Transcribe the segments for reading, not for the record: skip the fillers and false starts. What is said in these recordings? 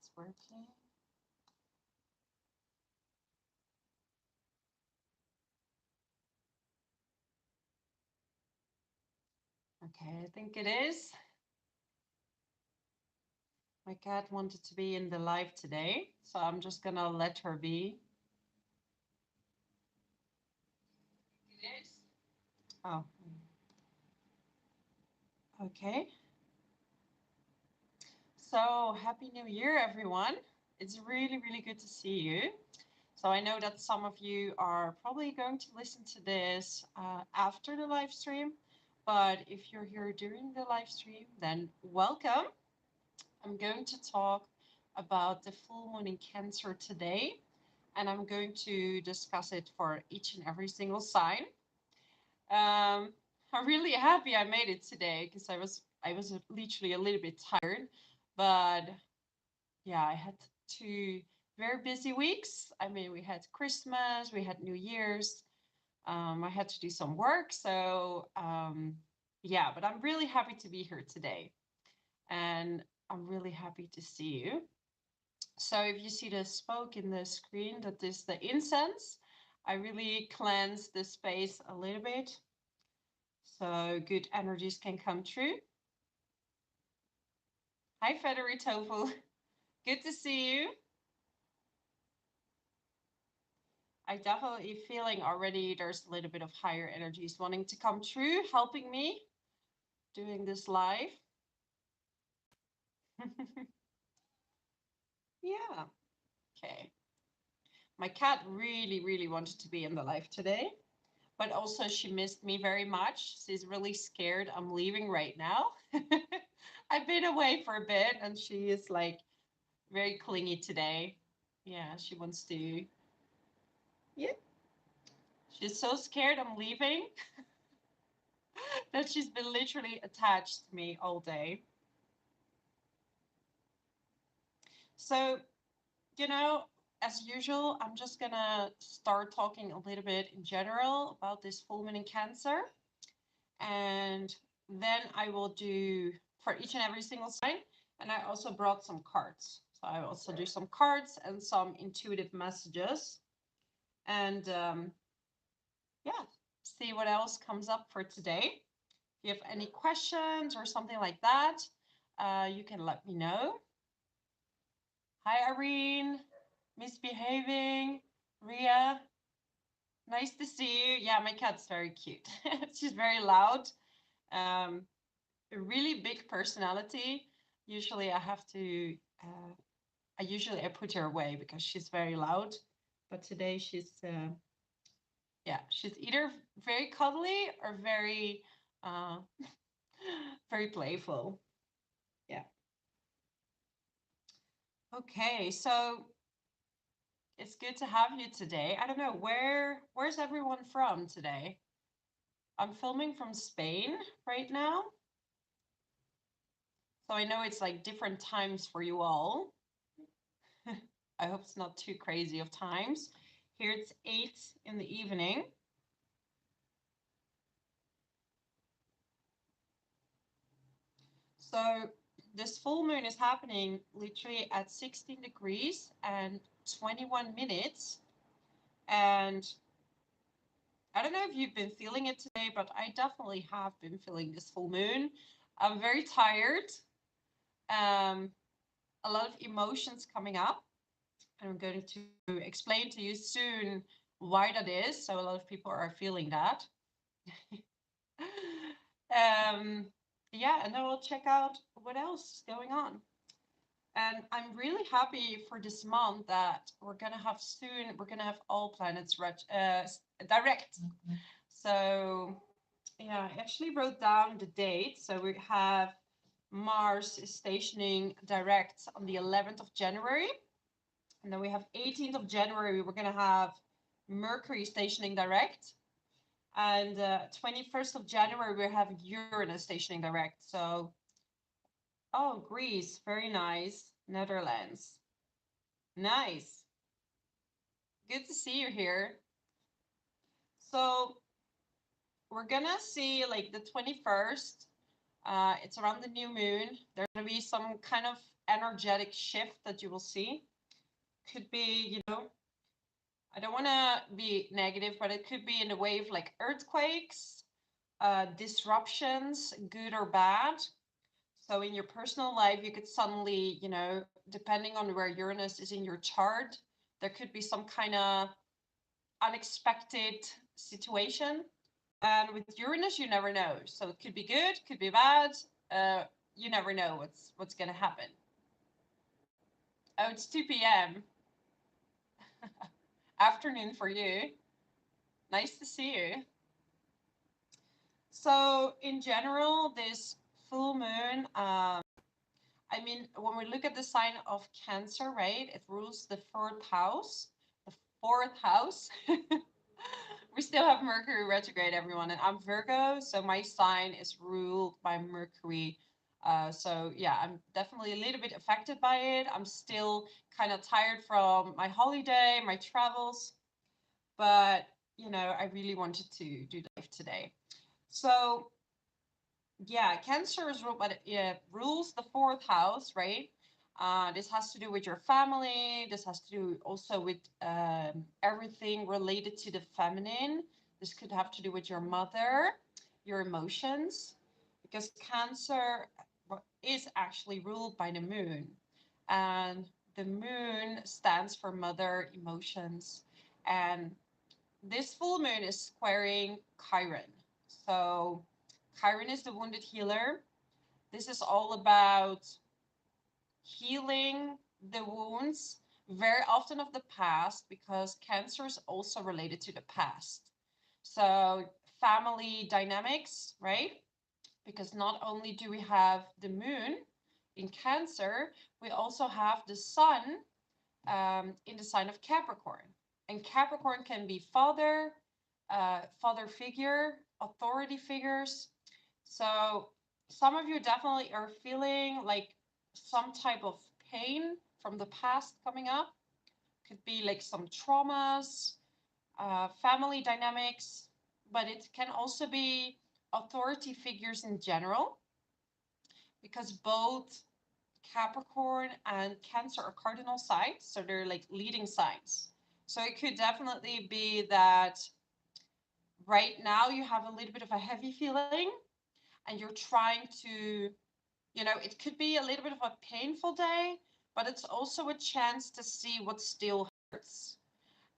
it's working. Okay, I think it is. My cat wanted to be in the live today, so I'm just gonna let her be. It is. Oh. Okay. So happy New Year, everyone. It's really, really good to see you. So I know that some of you are probably going to listen to this after the live stream, but if you're here during the live stream, then welcome. I'm going to talk about the full moon in Cancer today, and I'm going to discuss it for each and every single sign. I'm really happy I made it today because I was literally a little bit tired, but yeah, I had 2 very busy weeks. I mean, we had Christmas, we had New Year's. I had to do some work, so yeah, but I'm really happy to be here today, and I'm really happy to see you. So if you see the smoke in the screen, that is the incense. I really cleanse the space a little bit so good energies can come through. Hi, Federi Tofu. Good to see you. I definitely feeling already there's a little bit of higher energies wanting to come through, helping me doing this live. Yeah. Okay. My cat really, really wanted to be in the live today, but also she missed me very much. She's really scared I'm leaving right now. I've been away for a bit and she is like very clingy today. Yeah, she wants to. Yeah. She's so scared I'm leaving that she's been literally attached to me all day. So, you know, as usual, I'm just gonna start talking a little bit in general about this full moon in Cancer. And then I will do for each and every single sign. And I also brought some cards. So I also do some cards and some intuitive messages. And yeah, see what else comes up for today. If you have any questions or something like that, you can let me know. Hi, Irene. Misbehaving. Ria. Nice to see you. Yeah, my cat's very cute. She's very loud. A really big personality. Usually I have to, I put her away because she's very loud. But today yeah, she's either very cuddly or very, uh, very playful. Yeah. Okay, so it's good to have you today. I don't know, where's everyone from today? I'm filming from Spain right now. So I know it's like different times for you all. I hope it's not too crazy of times. Here it's 8 in the evening. So this full moon is happening literally at 16 degrees and 21 minutes. And I don't know if you've been feeling it today, but I definitely have been feeling this full moon. I'm very tired. A lot of emotions coming up. And I'm going to explain to you soon why that is. So a lot of people are feeling that. Yeah, and then we'll check out what else is going on. And I'm really happy for this month that we're gonna have soon. We're gonna have all planets direct. So yeah, I actually wrote down the date. So we have Mars is stationing direct on the 11th of January. And then we have 18th of January, we're going to have Mercury stationing direct. And 21st of January, we have Uranus stationing direct. So, oh, Greece, very nice. Netherlands, nice. Good to see you here. So, we're going to see like the 21st. It's around the new moon. There's going to be some kind of energetic shift that you will see. Could be, I don't want to be negative, but it could be in the way of like earthquakes, disruptions, good or bad. So in your personal life, you could suddenly, depending on where Uranus is in your chart, there could be some kind of unexpected situation. And with Uranus, you never know. So it could be good, could be bad. You never know what's going to happen. Oh, it's 2 p.m. Afternoon for you. Nice to see you. So in general, this full moon, when we look at the sign of Cancer, right, it rules the fourth house. The fourth house. We still have Mercury retrograde, everyone, and I'm Virgo, so my sign is ruled by Mercury. So yeah, I'm definitely a little bit affected by it. I'm still kind of tired from my holiday, my travels, but I really wanted to do live today. So yeah, Cancer is ruled by rules the fourth house, right? This has to do with your family. This has to do also with everything related to the feminine. This could have to do with your mother, your emotions, because Cancer is actually ruled by the moon. And the moon stands for mother emotions. And this full moon is squaring Chiron. So Chiron is the wounded healer. This is all about healing the wounds, very often of the past, because Cancer is also related to the past. So family dynamics, right? Because not only do we have the moon in Cancer, we also have the sun in the sign of Capricorn. And Capricorn can be father, father figure, authority figures. So some of you definitely are feeling like some type of pain from the past coming up. Could be like some traumas, family dynamics, but it can also be authority figures in general, because both Capricorn and Cancer are cardinal signs, so they're like leading signs. So it could definitely be that right now you have a little bit of a heavy feeling and you're trying to, it could be a little bit of a painful day, but it's also a chance to see what still hurts.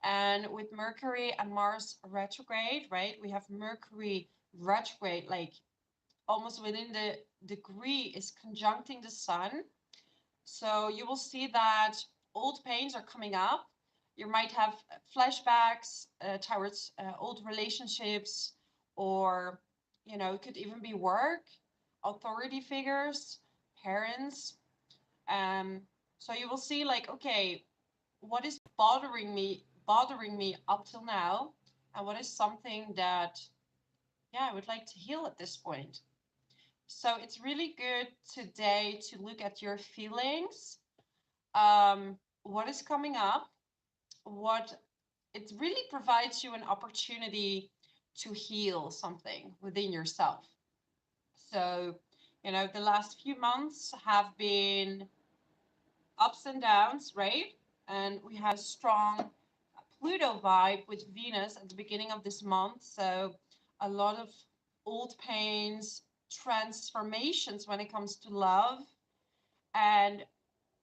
And with Mercury and Mars retrograde, right, we have Mercury retrograde, like almost within the degree is conjuncting the sun. So you will see that old pains are coming up. You might have flashbacks towards old relationships, or, it could even be work, authority figures, parents. So you will see like, okay, what is bothering me up till now? And what is something that, yeah, I would like to heal at this point? So it's really good today to look at your feelings, what is coming up, what it really provides you an opportunity to heal something within yourself. So, the last few months have been ups and downs, right? And we had a strong Pluto vibe with Venus at the beginning of this month. So, a lot of old pains, transformations when it comes to love, and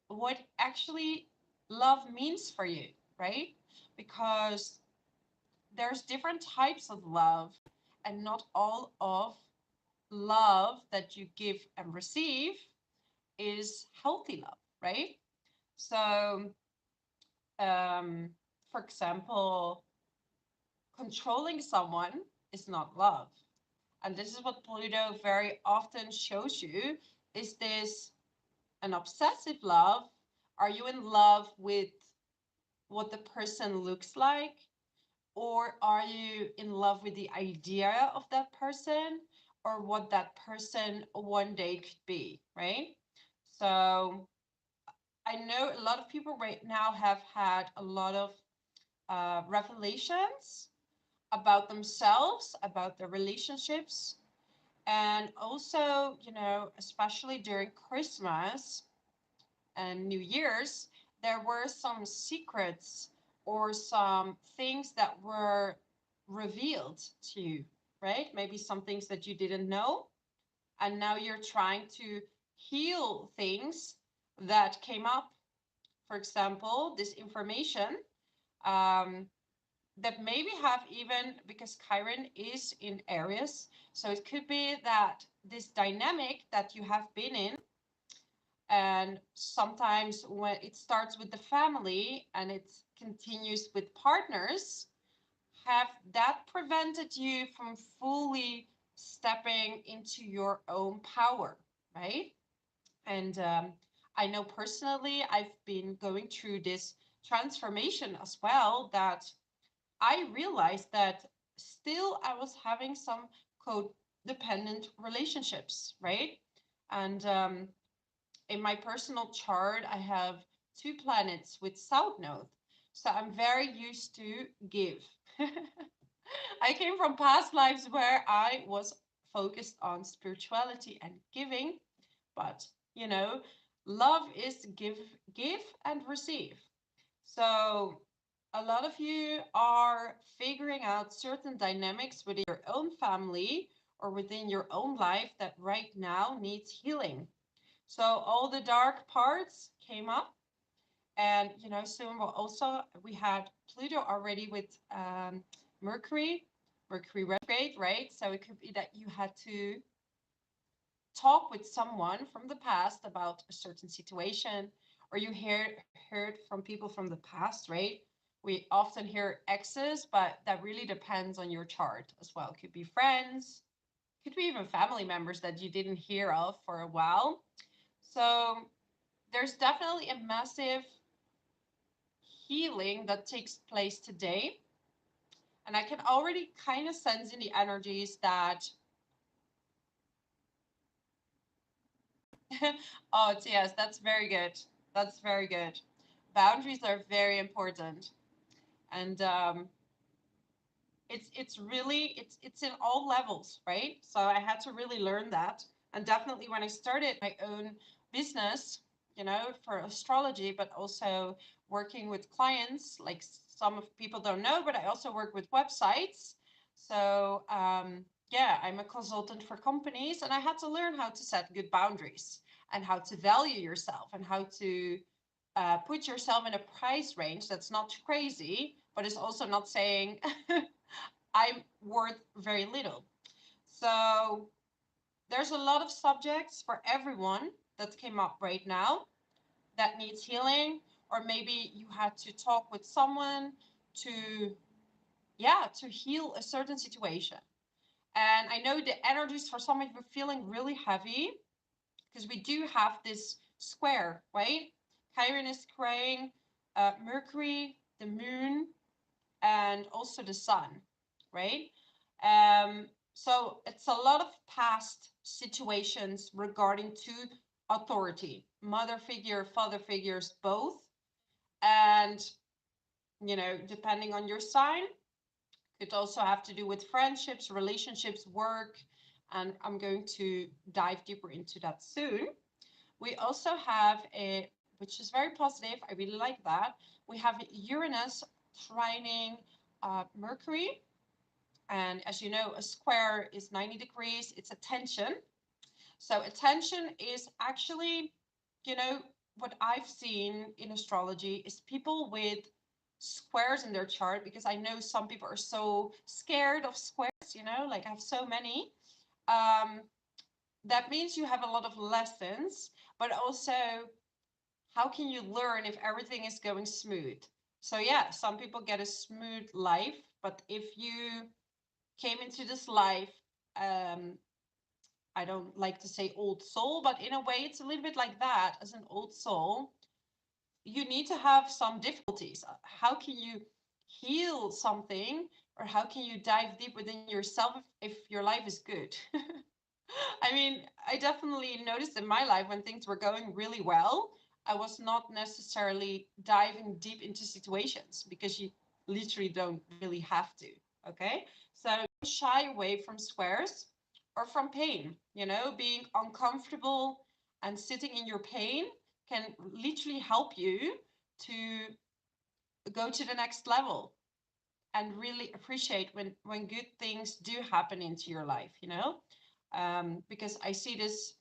what actually love means for you, right? Because there's different types of love, and not all of love that you give and receive is healthy love, right? So, for example, controlling someone is not love. And this is what Pluto very often shows you. Is this an obsessive love? Are you in love with what the person looks like? Or are you in love with the idea of that person, or what that person one day could be, right? So I know a lot of people right now have had a lot of revelations about themselves, about their relationships, And also, you know, especially during Christmas and New Year's, there were some secrets or some things that were revealed to you, right? Maybe some things that you didn't know. And now you're trying to heal things that came up. For example, this information um, that maybe have even, because Chiron is in Aries, so it could be that this dynamic that you have been in, and sometimes when it starts with the family and it continues with partners, have that prevented you from fully stepping into your own power, right? And I know personally, I've been going through this transformation as well, that I realized that still I was having some codependent relationships, right? And in my personal chart, I have two planets with South Node. So I'm very used to give. I came from past lives where I was focused on spirituality and giving, but you know, love is give and receive. So a lot of you are figuring out certain dynamics within your own family or within your own life that right now needs healing. So all the dark parts came up, and you know, soon we'll also, we had Pluto already with Mercury, Mercury retrograde, right? So it could be that you had to talk with someone from the past about a certain situation, or you heard from people from the past, right? We often hear exes, but that really depends on your chart as well. It could be friends, could be even family members that you didn't hear of for a while. So there's definitely a massive healing that takes place today. And I can already kind of sense in the energies that, oh, yes, that's very good. That's very good. Boundaries are very important. And it's really, it's in all levels, right? So I had to really learn that. And definitely when I started my own business, you know, for astrology, but also working with clients, like some of people don't know, but I also work with websites. So yeah, I'm a consultant for companies, and I had to learn how to set good boundaries and how to value yourself and how to put yourself in a price range that's not crazy, but is also not saying I'm worth very little. So there's a lot of subjects for everyone that came up right now that needs healing, or maybe you had to talk with someone to, yeah, to heal a certain situation. And I know the energies for some of you are feeling really heavy because we do have this square, right? Chiron is squaring Mercury, the moon, and also the sun, right? So it's a lot of past situations regarding to authority, mother figure, father figures, both. And, you know, depending on your sign, could also have to do with friendships, relationships, work. And I'm going to dive deeper into that soon. We also have a, which is very positive, I really like that. We have Uranus trining Mercury. And as you know, a square is 90 degrees, it's a tension. So a tension is actually, you know, what I've seen in astrology is people with squares in their chart, because I know some people are so scared of squares, you know, like I have so many. Um, that means you have a lot of lessons, but also how can you learn if everything is going smooth? So yeah, some people get a smooth life, but if you came into this life, um, I don't like to say old soul, but in a way it's a little bit like that. As an old soul, you need to have some difficulties. How can you heal something, or how can you dive deep within yourself if your life is good? I mean, I definitely noticed in my life when things were going really well, I was not necessarily diving deep into situations because you literally don't really have to. Okay. So don't shy away from squares. or from pain. You know, being uncomfortable and sitting in your pain can literally help you to go to the next level and really appreciate when good things do happen into your life, you know. Because I see this,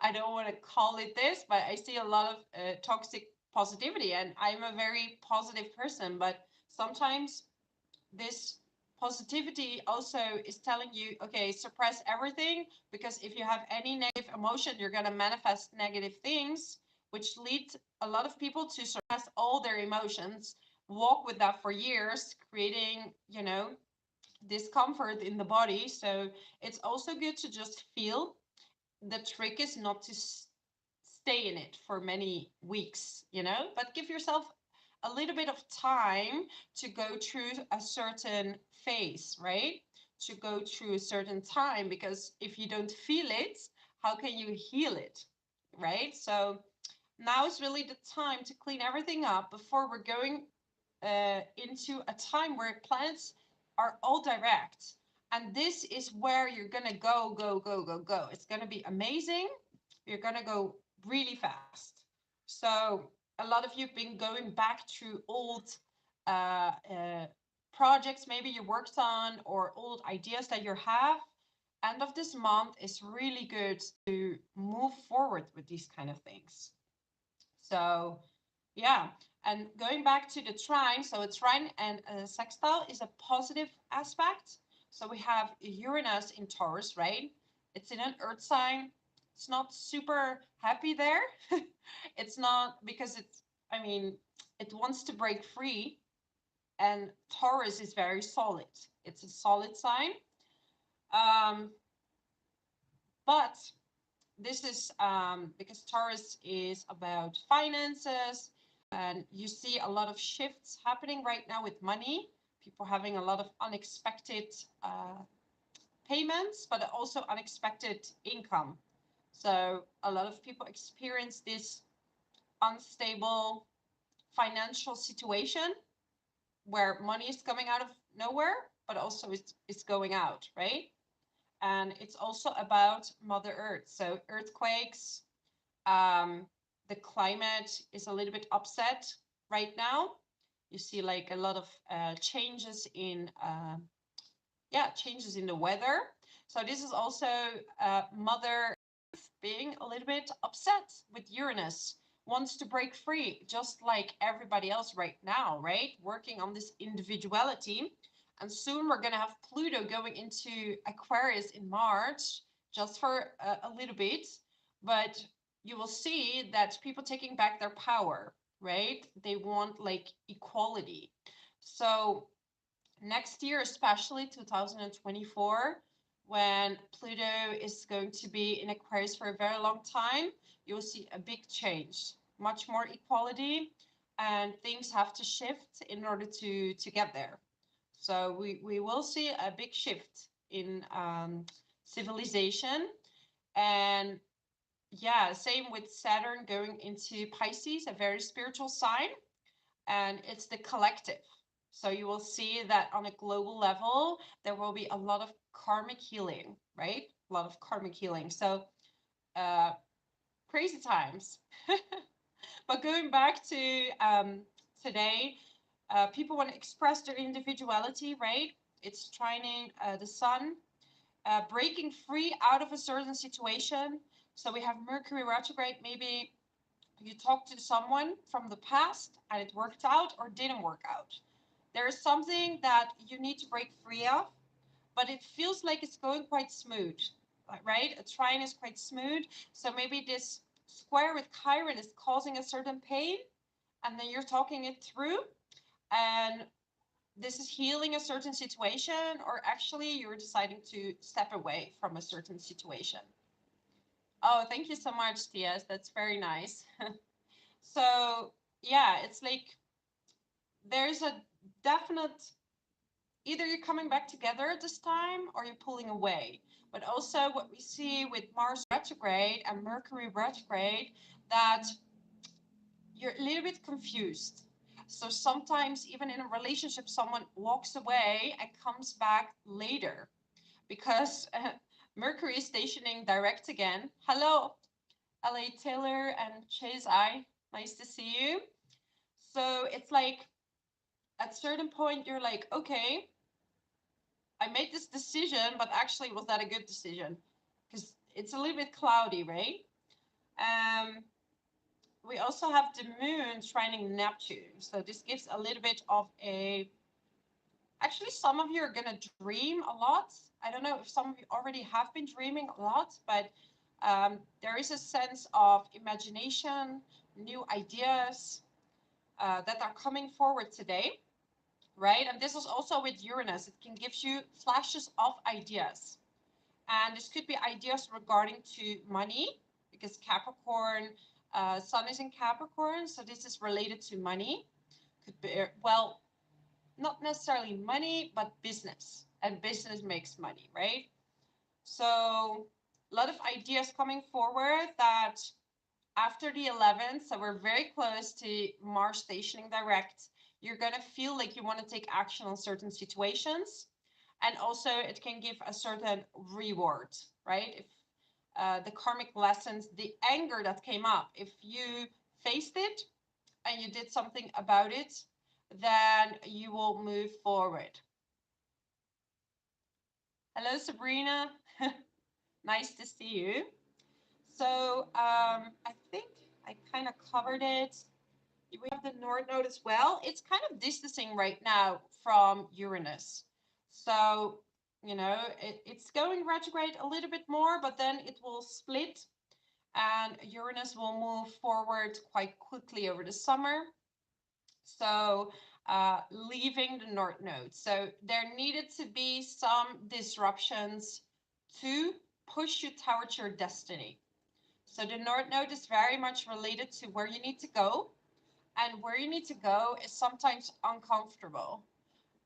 I don't want to call it this, but I see a lot of toxic positivity, and I'm a very positive person, but sometimes this positivity also is telling you, okay, suppress everything, because if you have any negative emotion, you're going to manifest negative things, which lead a lot of people to suppress all their emotions, walk with that for years, creating, you know, discomfort in the body. So it's also good to just feel. The trick is not to stay in it for many weeks, you know, but give yourself a little bit of time to go through a certain phase, right? To go through a certain time, because if you don't feel it, how can you heal it, right? So now is really the time to clean everything up before we're going into a time where planets are all direct. And this is where you're going to go, go, go, go, go. It's going to be amazing. You're going to go really fast. So a lot of you have been going back through old projects maybe you worked on, or old ideas that you have. End of this month is really good to move forward with these kind of things. So yeah, and going back to the trine, so a trine and a sextile is a positive aspect. So we have Uranus in Taurus, right? It's in an earth sign. It's not super happy there. It's not because it's, I mean, it wants to break free, and Taurus is very solid. It's a solid sign. But this is because Taurus is about finances, and you see a lot of shifts happening right now with money, people having a lot of unexpected payments, but also unexpected income. So a lot of people experience this unstable financial situation where money is coming out of nowhere, but also it's going out, right? And it's also about Mother Earth. So earthquakes, the climate is a little bit upset right now. You see like a lot of changes in changes in the weather. So this is also Mother Earth being a little bit upset with Uranus, wants to break free, just like everybody else right now, right? Working on this individuality. And soon we're going to have Pluto going into Aquarius in March, just for a little bit. But you will see that people taking back their power, right? They want like equality. So next year, especially 2024, when Pluto is going to be in Aquarius for a very long time, you will see a big change, much more equality, and things have to shift in order to get there. So we will see a big shift in civilization. And yeah, same with Saturn going into Pisces, a very spiritual sign, and it's the collective. So you will see that on a global level, there will be a lot of karmic healing, right? A lot of karmic healing. So crazy times. But going back to today, people want to express their individuality, right? It's trining the sun, breaking free out of a certain situation. So we have Mercury retrograde. Maybe you talked to someone from the past and it worked out or didn't work out. There is something that you need to break free of, but it feels like it's going quite smooth, right? A trine is quite smooth. So maybe this square with Chiron is causing a certain pain, and then you're talking it through, and this is healing a certain situation, or actually you're deciding to step away from a certain situation. Oh, thank you so much, Tias. That's very nice. So yeah, it's like there's a definite, either you're coming back together this time or you're pulling away. But also what we see with Mars retrograde and Mercury retrograde, that you're a little bit confused. So sometimes even in a relationship, someone walks away and comes back later because Mercury is stationing direct again. Hello, LA Taylor and Chase I. Nice to see you. So it's like at a certain point, you're like, okay, I made this decision, but actually, was that a good decision? Because it's a little bit cloudy, right? We also have the moon trining Neptune. So this gives a little bit of a, actually, some of you are going to dream a lot. I don't know if some of you already have been dreaming a lot, but there is a sense of imagination, new ideas that are coming forward today, right? And this is also with Uranus. It can give you flashes of ideas. And this could be ideas regarding to money, because Capricorn, Sun is in Capricorn, so this is related to money. Could be, well, not necessarily money, but business. And business makes money, right? So a lot of ideas coming forward that after the 11th, so we're very close to Mars stationing direct, you're going to feel like you want to take action on certain situations. And also it can give a certain reward, right? If the karmic lessons, the anger that came up, if you faced it and you did something about it, then you will move forward. Hello, Sabrina. Nice to see you. So I think I kind of covered it. We have the North Node as well. It's kind of distancing right now from Uranus. So, you know, it's going retrograde a little bit more, but then it will split and Uranus will move forward quite quickly over the summer. So leaving the North Node. So there needed to be some disruptions to push you towards your destiny. So the North Node is very much related to where you need to go. And where you need to go is sometimes uncomfortable,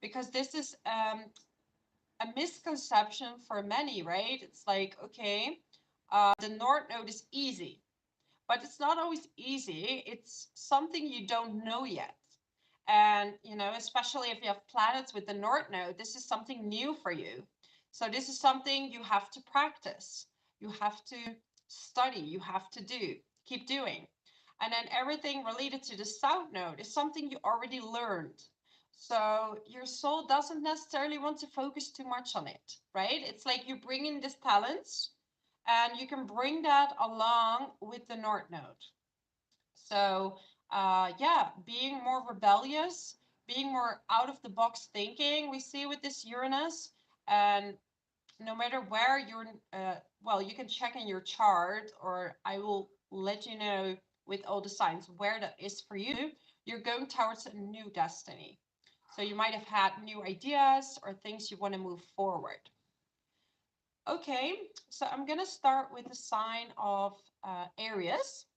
because this is a misconception for many, right? It's like, okay, the North Node is easy, but it's not always easy. It's something you don't know yet. And, you know, especially if you have planets with the North Node, this is something new for you. So this is something you have to practice. You have to study. You have to keep doing. And then everything related to the South Node is something you already learned. So your soul doesn't necessarily want to focus too much on it, right? It's like you bring in these talents and you can bring that along with the North Node. So yeah, being more rebellious, being more out of the box thinking, we see with this Uranus. And no matter where you're, well, you can check in your chart, or I will let you know with all the signs where that is for you. You're going towards a new destiny. So you might have had new ideas or things you want to move forward. Okay, so I'm going to start with the sign of Aries.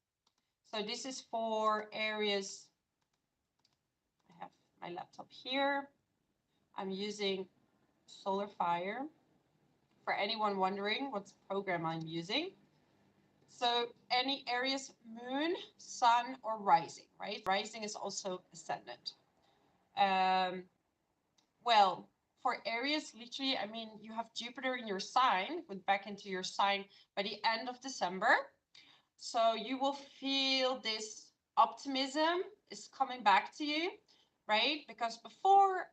So this is for Aries. I have my laptop here. I'm using Solar Fire. For anyone wondering what program I'm using. So any Aries moon, sun, or rising, right? Rising is also ascendant. Well, for Aries, literally, I mean, you have Jupiter in your sign, went back into your sign by the end of December. So you will feel this optimism is coming back to you, right? Because before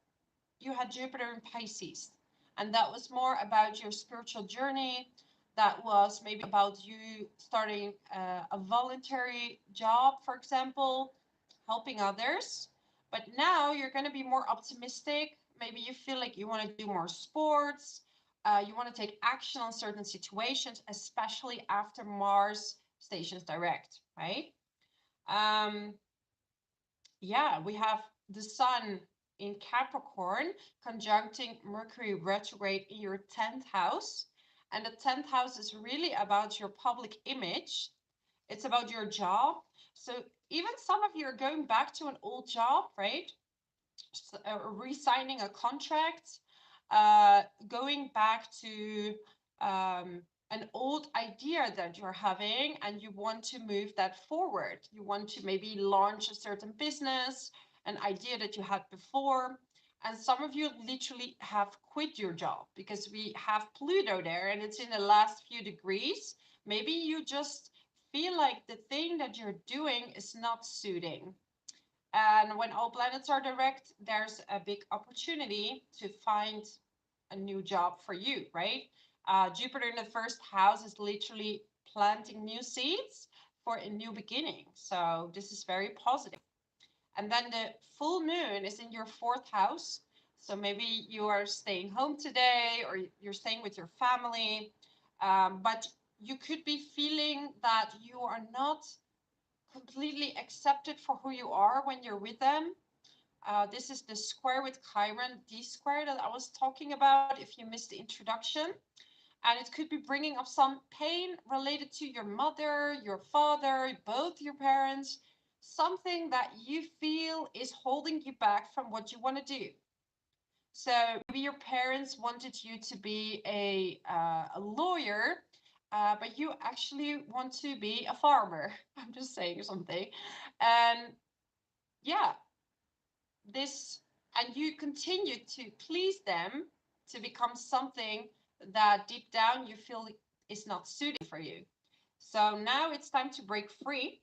you had Jupiter in Pisces, and that was more about your spiritual journey. That was maybe about you starting a voluntary job, for example, helping others. But now you're going to be more optimistic. Maybe you feel like you want to do more sports. You want to take action on certain situations, especially after Mars stations direct, right? Yeah, we have the sun in Capricorn conjuncting Mercury retrograde in your 10th house. And the 10th house is really about your public image. It's about your job. So even some of you are going back to an old job, right? Re-signing a contract, going back to an old idea that you're having, and you want to move that forward. You want to maybe launch a certain business, an idea that you had before, And some of you literally have quit your job because we have Pluto there and it's in the last few degrees. Maybe you just feel like the thing that you're doing is not suiting. And when all planets are direct, there's a big opportunity to find a new job for you, right? Jupiter in the first house is literally planting new seeds for a new beginning. So this is very positive. And then the full moon is in your fourth house. So maybe you are staying home today or you're staying with your family. But you could be feeling that you are not completely accepted for who you are when you're with them. This is the square with Chiron, D square that I was talking about if you missed the introduction. And it could be bringing up some pain related to your mother, your father, both your parents, something that you feel is holding you back from what you want to do. So maybe your parents wanted you to be a lawyer, but you actually want to be a farmer. I'm just saying something. And yeah, this, and you continue to please them to become something that deep down you feel is not suited for you. So now it's time to break free,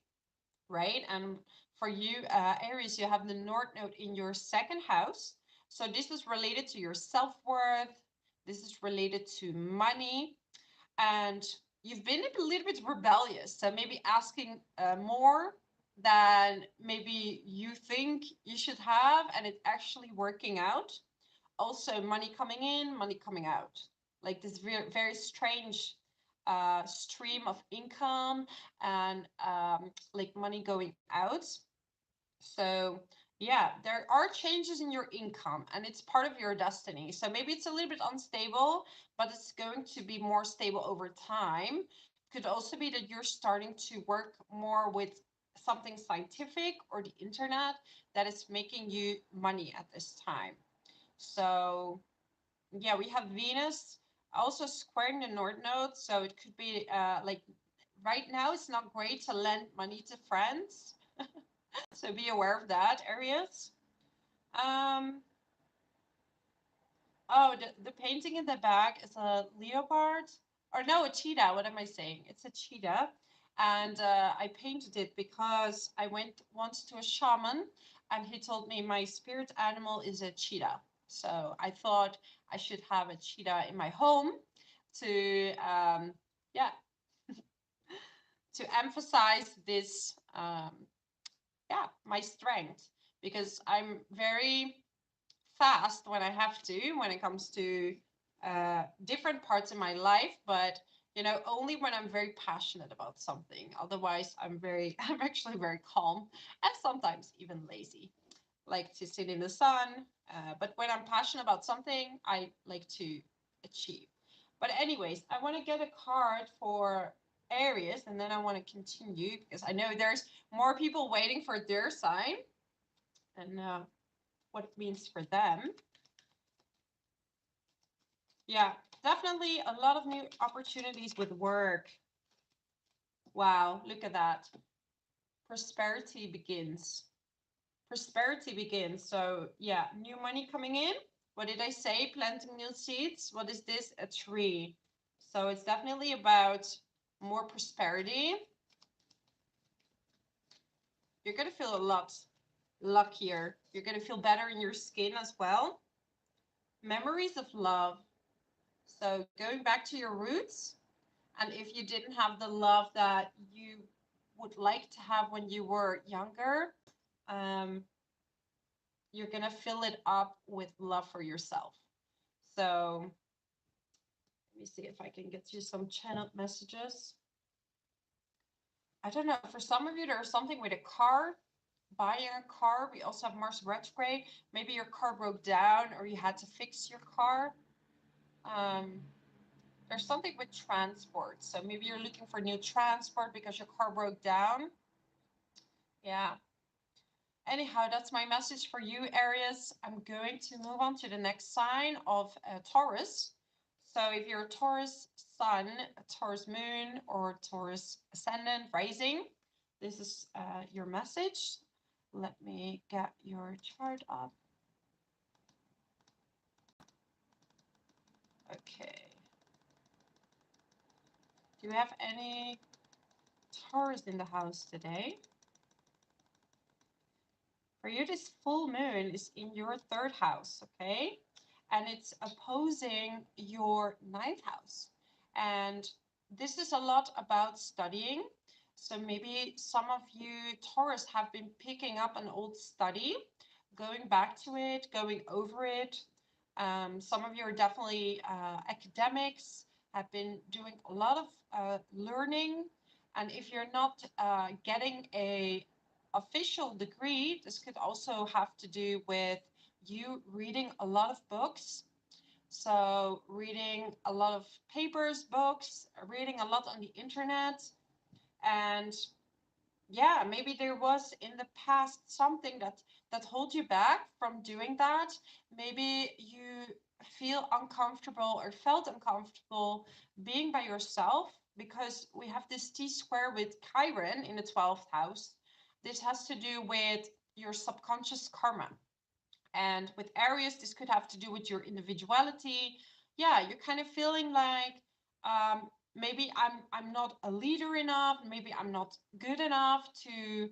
right? And for you, Aries, you have the North Node in your second house. So this is related to your self-worth. This is related to money. And you've been a little bit rebellious. So maybe asking more than maybe you think you should have, and it's actually working out. Also, money coming in, money coming out. Like this very, very strange stream of income and like money going out. So yeah, there are changes in your income and it's part of your destiny. So maybe it's a little bit unstable, but it's going to be more stable over time. Could also be that you're starting to work more with something scientific or the internet that is making you money at this time. So yeah, we have Venus also squaring the North Node. So it could be like right now it's not great to lend money to friends. So be aware of that, Aries. Um, oh, the painting in the back is a leopard. Or no, a cheetah. What am I saying? It's a cheetah. And I painted it because I went once to a shaman and he told me my spirit animal is a cheetah. So I thought I should have a cheetah in my home to, yeah, to emphasize this, yeah, my strength because I'm very fast when I have to, when it comes to different parts of my life, but you know, only when I'm very passionate about something. Otherwise, I'm actually very calm and sometimes even lazy. Like to sit in the sun, but when I'm passionate about something, I like to achieve. But anyways, I want to get a card for Aries, and then I want to continue because I know there's more people waiting for their sign and what it means for them. Yeah, definitely a lot of new opportunities with work. Wow, look at that. Prosperity begins. Prosperity begins. So, yeah, new money coming in. What did I say? Planting new seeds. What is this? A tree. So, it's definitely about more prosperity. You're going to feel a lot luckier. You're going to feel better in your skin as well. Memories of love. So, going back to your roots. And if you didn't have the love that you would like to have when you were younger, you're going to fill it up with love for yourself. So let me see if I can get you some channeled messages. I don't know. For some of you, there's something with a car, buying a car. We also have Mars retrograde. Maybe your car broke down or you had to fix your car. There's something with transport. So maybe you're looking for new transport because your car broke down. Yeah. Anyhow, that's my message for you, Aries. I'm going to move on to the next sign of Taurus. So if you're a Taurus sun, a Taurus moon, or Taurus ascendant rising, this is your message. Let me get your chart up. Okay. Do we have any Taurus in the house today? For you, this full moon is in your 3rd house, okay? And it's opposing your 9th house. And this is a lot about studying. So maybe some of you Taurus have been picking up an old study, going back to it, going over it. Some of you are definitely academics, have been doing a lot of learning. And if you're not getting a official degree, this could also have to do with you reading a lot of books. So reading a lot of papers, books, reading a lot on the internet. And yeah, maybe there was in the past something that holds you back from doing that. Maybe you feel uncomfortable or felt uncomfortable being by yourself, because we have this T square with Chiron in the 12th house. This has to do with your subconscious karma. And with Aries, this could have to do with your individuality. Yeah, you're kind of feeling like maybe I'm not a leader enough, maybe I'm not good enough to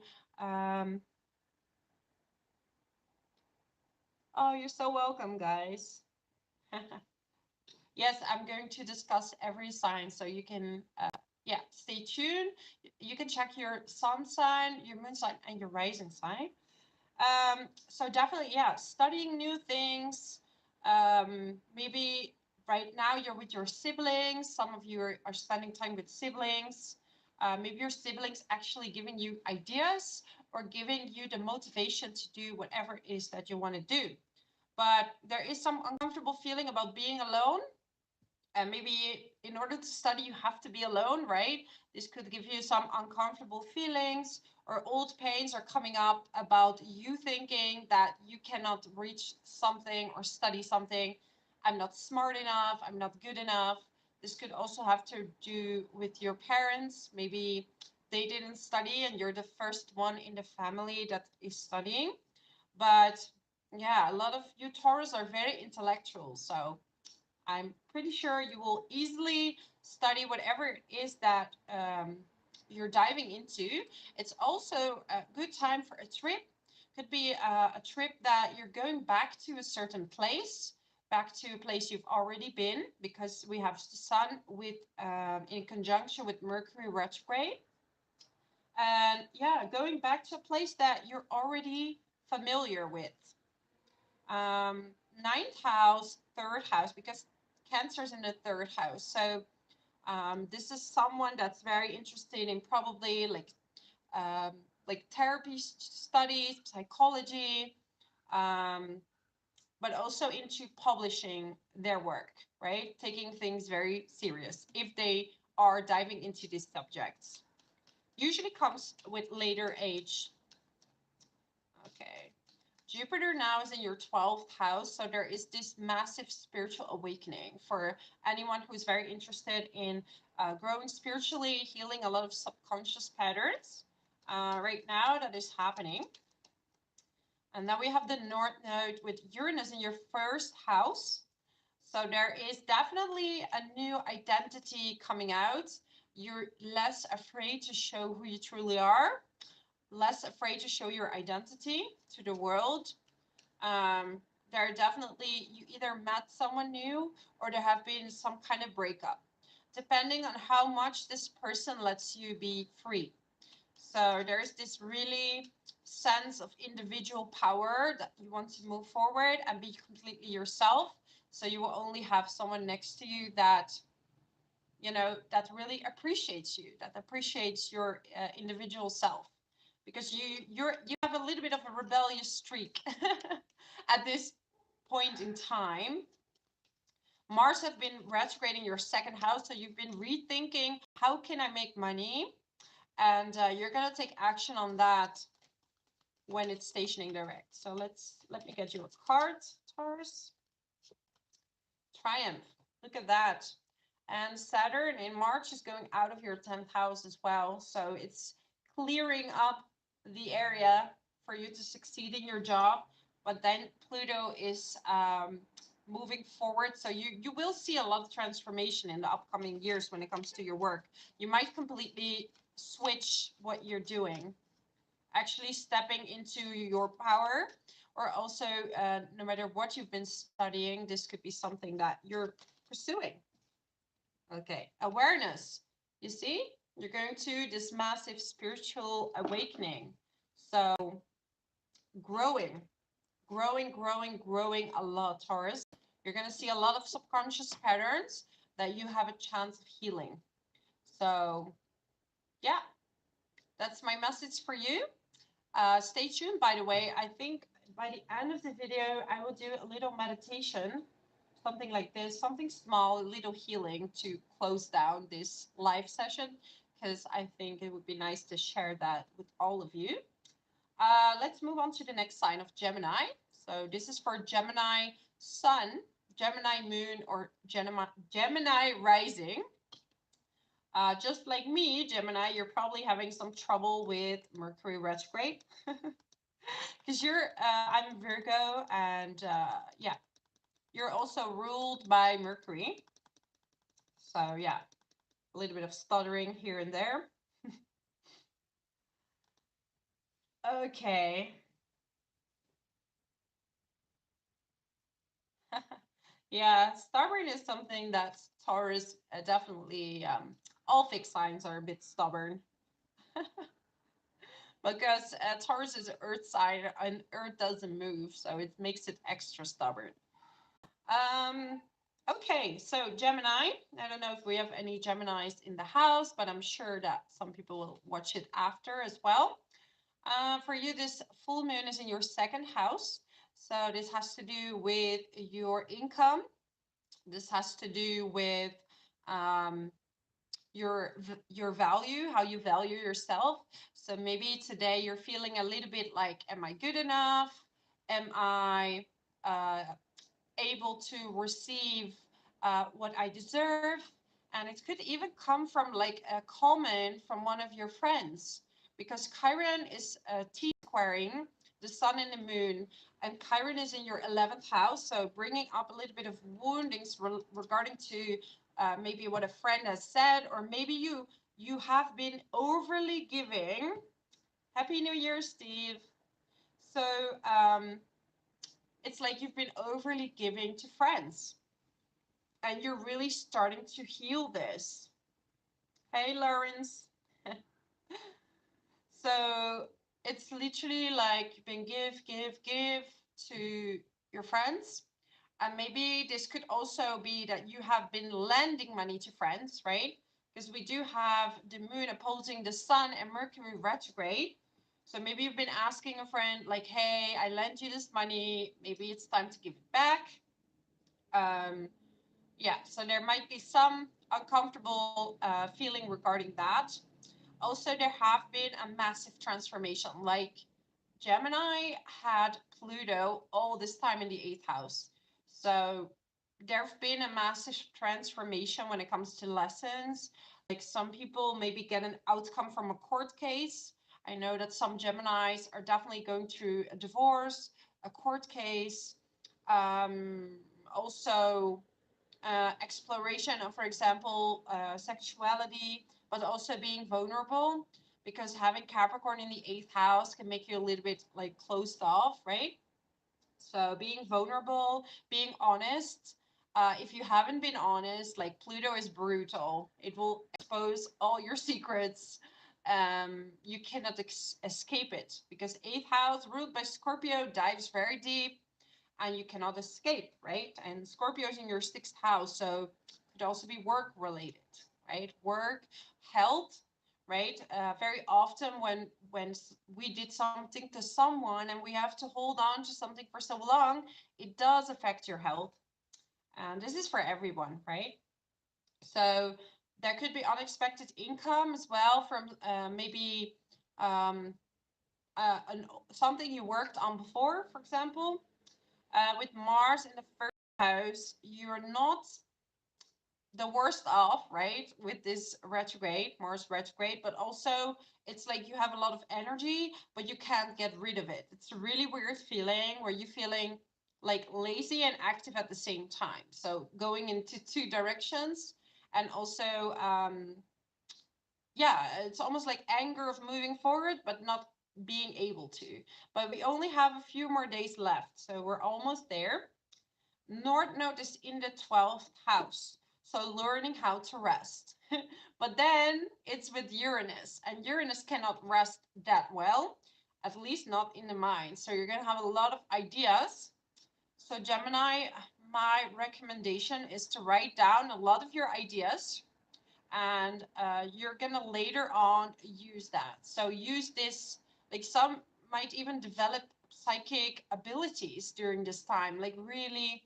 oh, you're so welcome, guys. Yes, I'm going to discuss every sign, so you can yeah, stay tuned. You can check your sun sign, your moon sign, and your rising sign. So definitely, yeah, studying new things. Maybe right now you're with your siblings. Some of you are spending time with siblings. Maybe your siblings actually giving you ideas or giving you the motivation to do whatever it is that you want to do. But there is some uncomfortable feeling about being alone. And maybe in order to study, you have to be alone, right? This could give you some uncomfortable feelings, or old pains are coming up about you thinking that you cannot reach something or study something. I'm not smart enough. I'm not good enough. This could also have to do with your parents. Maybe they didn't study and you're the first one in the family that is studying. But yeah, a lot of you Taurus are very intellectual. So I'm pretty sure you will easily study whatever it is that you're diving into. It's also a good time for a trip. Could be a trip that you're going back to a certain place, back to a place you've already been, because we have the sun with in conjunction with Mercury retrograde. And yeah, going back to a place that you're already familiar with. Ninth house, 3rd house, because Cancer's in the 3rd house. So this is someone that's very interested in probably like therapy studies, psychology, but also into publishing their work, right? Taking things very serious if they are diving into these subjects. Usually comes with later age. Okay. Jupiter now is in your 12th house, so there is this massive spiritual awakening for anyone who's very interested in growing spiritually, healing a lot of subconscious patterns. Right now, that is happening. And then we have the North Node with Uranus in your 1st house. So there is definitely a new identity coming out. You're less afraid to show who you truly are, less afraid to show your identity to the world. There are definitely, you either met someone new or there have been some kind of breakup, depending on how much this person lets you be free. So there's this really sense of individual power that you want to move forward and be completely yourself. So you will only have someone next to you that, you know, that really appreciates you, that appreciates your individual self, because you have a little bit of a rebellious streak at this point in time. Mars have been retrograding your 2nd house, so you've been rethinking how can I make money, and you're gonna take action on that when it's stationing direct. So let me get you a card, Taurus. Triumph. Look at that. And Saturn in March is going out of your 10th house as well. So it's clearing up the area for you to succeed in your job. But then Pluto is moving forward. So you will see a lot of transformation in the upcoming years when it comes to your work. You might completely switch what you're doing, actually stepping into your power, or also no matter what you've been studying, this could be something that you're pursuing. Okay, awareness. You see, you're going to this massive spiritual awakening. So growing, growing a lot, Taurus. You're going to see a lot of subconscious patterns that you have a chance of healing. So yeah, that's my message for you. Stay tuned, by the way. I think by the end of the video, I will do a little meditation, something like this, something small, a little healing to close down this live session, because I think it would be nice to share that with all of you. Let's move on to the next sign of Gemini. So this is for Gemini Sun, Gemini Moon, or Gemini Rising. Just like me, Gemini, you're probably having some trouble with Mercury retrograde. Because I'm Virgo, and yeah, you're also ruled by Mercury. So yeah, a little bit of stuttering here and there. Okay. Yeah, stubborn is something that Taurus definitely, all fixed signs are a bit stubborn. Because Taurus is an earth sign and earth doesn't move, so it makes it extra stubborn. Okay, so Gemini, I don't know if we have any Geminis in the house, but I'm sure that some people will watch it after as well. For you, this full moon is in your second house. So this has to do with your income. This has to do with um, your value, how you value yourself. So maybe today you're feeling a little bit like, am I good enough? Am I able to receive what I deserve? And it could even come from like a comment from one of your friends, because Chiron is T-squaring the sun and the moon, and Chiron is in your 11th house, so bringing up a little bit of woundings regarding to maybe what a friend has said, or maybe you have been overly giving. Happy New Year, Steve. So it's like you've been overly giving to friends, and you're really starting to heal this. Hey, Lawrence. So it's literally like you've been give to your friends. And maybe this could also be that you have been lending money to friends, right? Because we do have the moon opposing the sun and Mercury retrograde. So maybe you've been asking a friend like, hey, I lent you this money. Maybe it's time to give it back. Yeah, so there might be some uncomfortable feeling regarding that. Also, there have been a massive transformation. Like Gemini had Pluto all this time in the 8th house. So there have been a massive transformation when it comes to lessons. Like some people maybe get an outcome from a court case. I know that some Geminis are definitely going through a divorce, a court case, also exploration of, for example, sexuality, but also being vulnerable, because having Capricorn in the 8th house can make you a little bit like closed off, right? So being vulnerable, being honest. If you haven't been honest, like Pluto is brutal. It will expose all your secrets. You cannot escape it, because 8th house ruled by Scorpio dives very deep, and you cannot escape, right? And Scorpio is in your 6th house, so it could also be work related, right? Work, health, right? Very often when we did something to someone and we have to hold on to something for so long, it does affect your health. And this is for everyone, right? So there could be unexpected income as well from maybe um, something you worked on before, for example. With Mars in the 1st house, you're not the worst off, right? With this retrograde, Mars retrograde, but also it's like you have a lot of energy, but you can't get rid of it. It's a really weird feeling where you're feeling like lazy and active at the same time. So going into two directions, and also yeah, it's almost like anger of moving forward but not being able to. But we only have a few more days left, so we're almost there. North Node is in the 12th house, so learning how to rest. But then it's with Uranus, and Uranus cannot rest that well, at least not in the mind. So you're going to have a lot of ideas. So Gemini, my recommendation is to write down a lot of your ideas, and you're going to later on use that. So use this, like some might even develop psychic abilities during this time, like really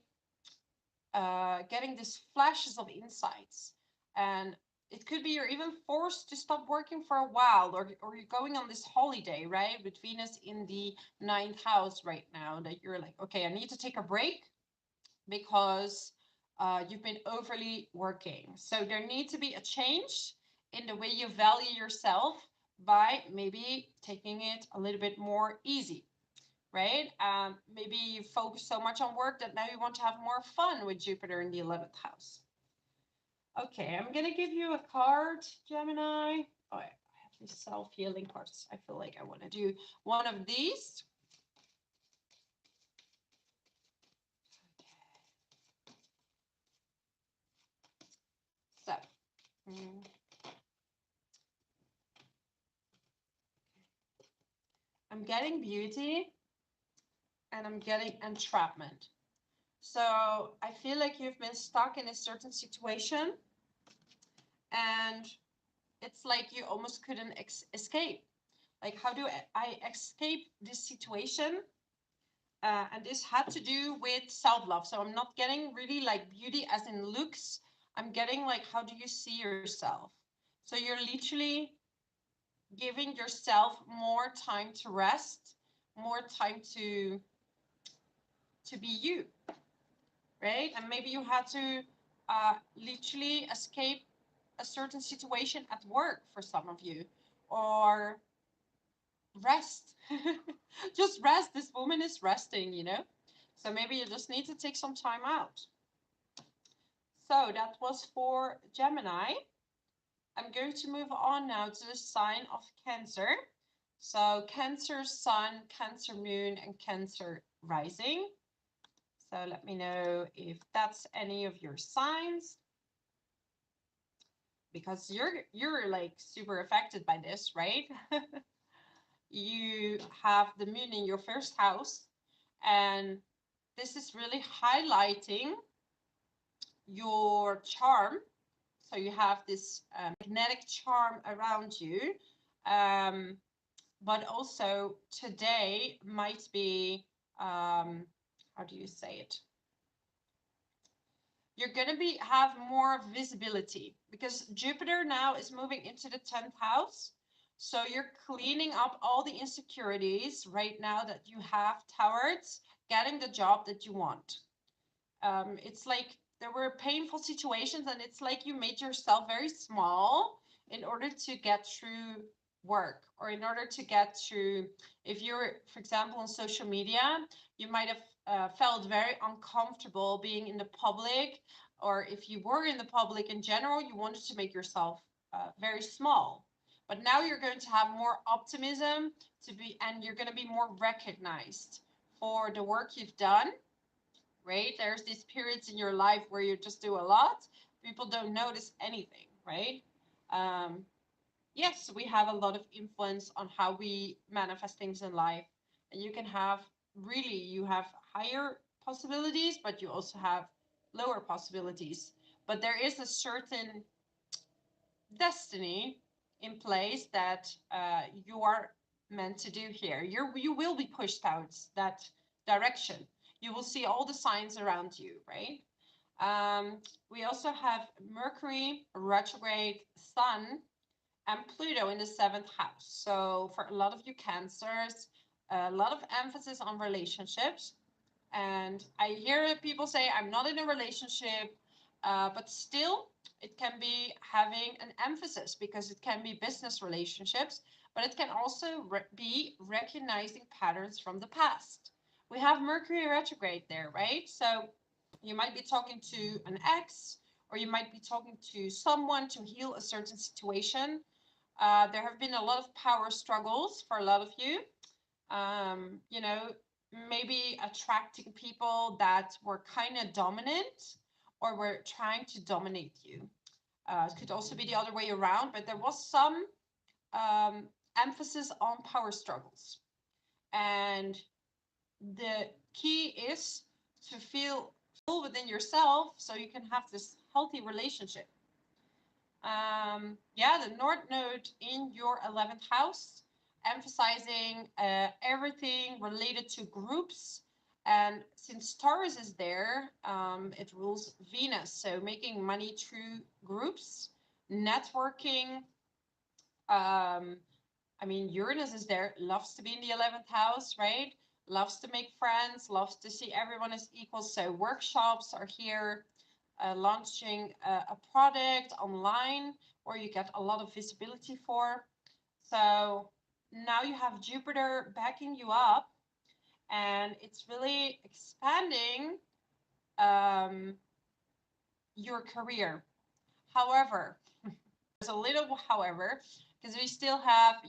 getting these flashes of insights. And it could be you're even forced to stop working for a while, or you're going on this holiday, right? With Venus in the 9th house right now, that you're like, okay, I need to take a break because you've been overly working. So there needs to be a change in the way you value yourself by maybe taking it a little bit more easy, right? Maybe you focus so much on work that now you want to have more fun with Jupiter in the 11th house. Okay, I'm going to give you a card, Gemini. Oh, I have these self-healing cards. I feel like I want to do one of these. So, I'm getting beauty and I'm getting entrapment. So I feel like you've been stuck in a certain situation and it's like you almost couldn't escape. Like, how do I escape this situation? And this had to do with self-love. So I'm not getting really like beauty as in looks. I'm getting like, how do you see yourself? So you're literally giving yourself more time to rest, more time to be you, right? And maybe you had to literally escape a certain situation at work for some of you, or rest. Just rest. This woman is resting, you know? So maybe you just need to take some time out. So that was for Gemini. I'm going to move on now to the sign of Cancer. So Cancer Sun, Cancer Moon, and Cancer Rising. So let me know if that's any of your signs, because you're like super affected by this, right? You have the moon in your first house, and this is really highlighting your charm. So you have this magnetic charm around you, but also today might be, how do you say it? You're going to have more visibility because Jupiter now is moving into the 10th house. So you're cleaning up all the insecurities right now that you have towards getting the job that you want. It's like there were painful situations, and it's like you made yourself very small in order to get through work, or in order to get through, if you're, for example, on social media, you might have felt very uncomfortable being in the public, or if you were in the public in general, you wanted to make yourself very small. But now you're going to have more optimism to be, and you're going to be more recognized for the work you've done, right? There's these periods in your life where you just do a lot. People don't notice anything, right? Yes, we have a lot of influence on how we manifest things in life. And you can have really, you have higher possibilities, but you also have lower possibilities. But there is a certain destiny in place that you are meant to do here. You will be pushed towards that direction. You will see all the signs around you, right? We also have Mercury retrograde, Sun, and Pluto in the 7th house. So for a lot of you Cancers, a lot of emphasis on relationships. And I hear people say, I'm not in a relationship, but still it can be having an emphasis because it can be business relationships, but it can also be recognizing patterns from the past, we have Mercury retrograde there, right? So you might be talking to an ex, or you might be talking to someone to heal a certain situation. There have been a lot of power struggles for a lot of you. You know, maybe attracting people that were kind of dominant or were trying to dominate you. It could also be the other way around, but there was some emphasis on power struggles. And the key is to feel full within yourself so you can have this healthy relationship. Yeah, the North Node in your 11th house, emphasizing everything related to groups. And since Taurus is there, it rules Venus. So making money through groups, networking. I mean, Uranus is there, loves to be in the 11th house, right? Loves to make friends, loves to see everyone as equal. So workshops are here, launching a product online where you get a lot of visibility for. So now you have Jupiter backing you up, and it's really expanding your career. However, there's a little however, because you still have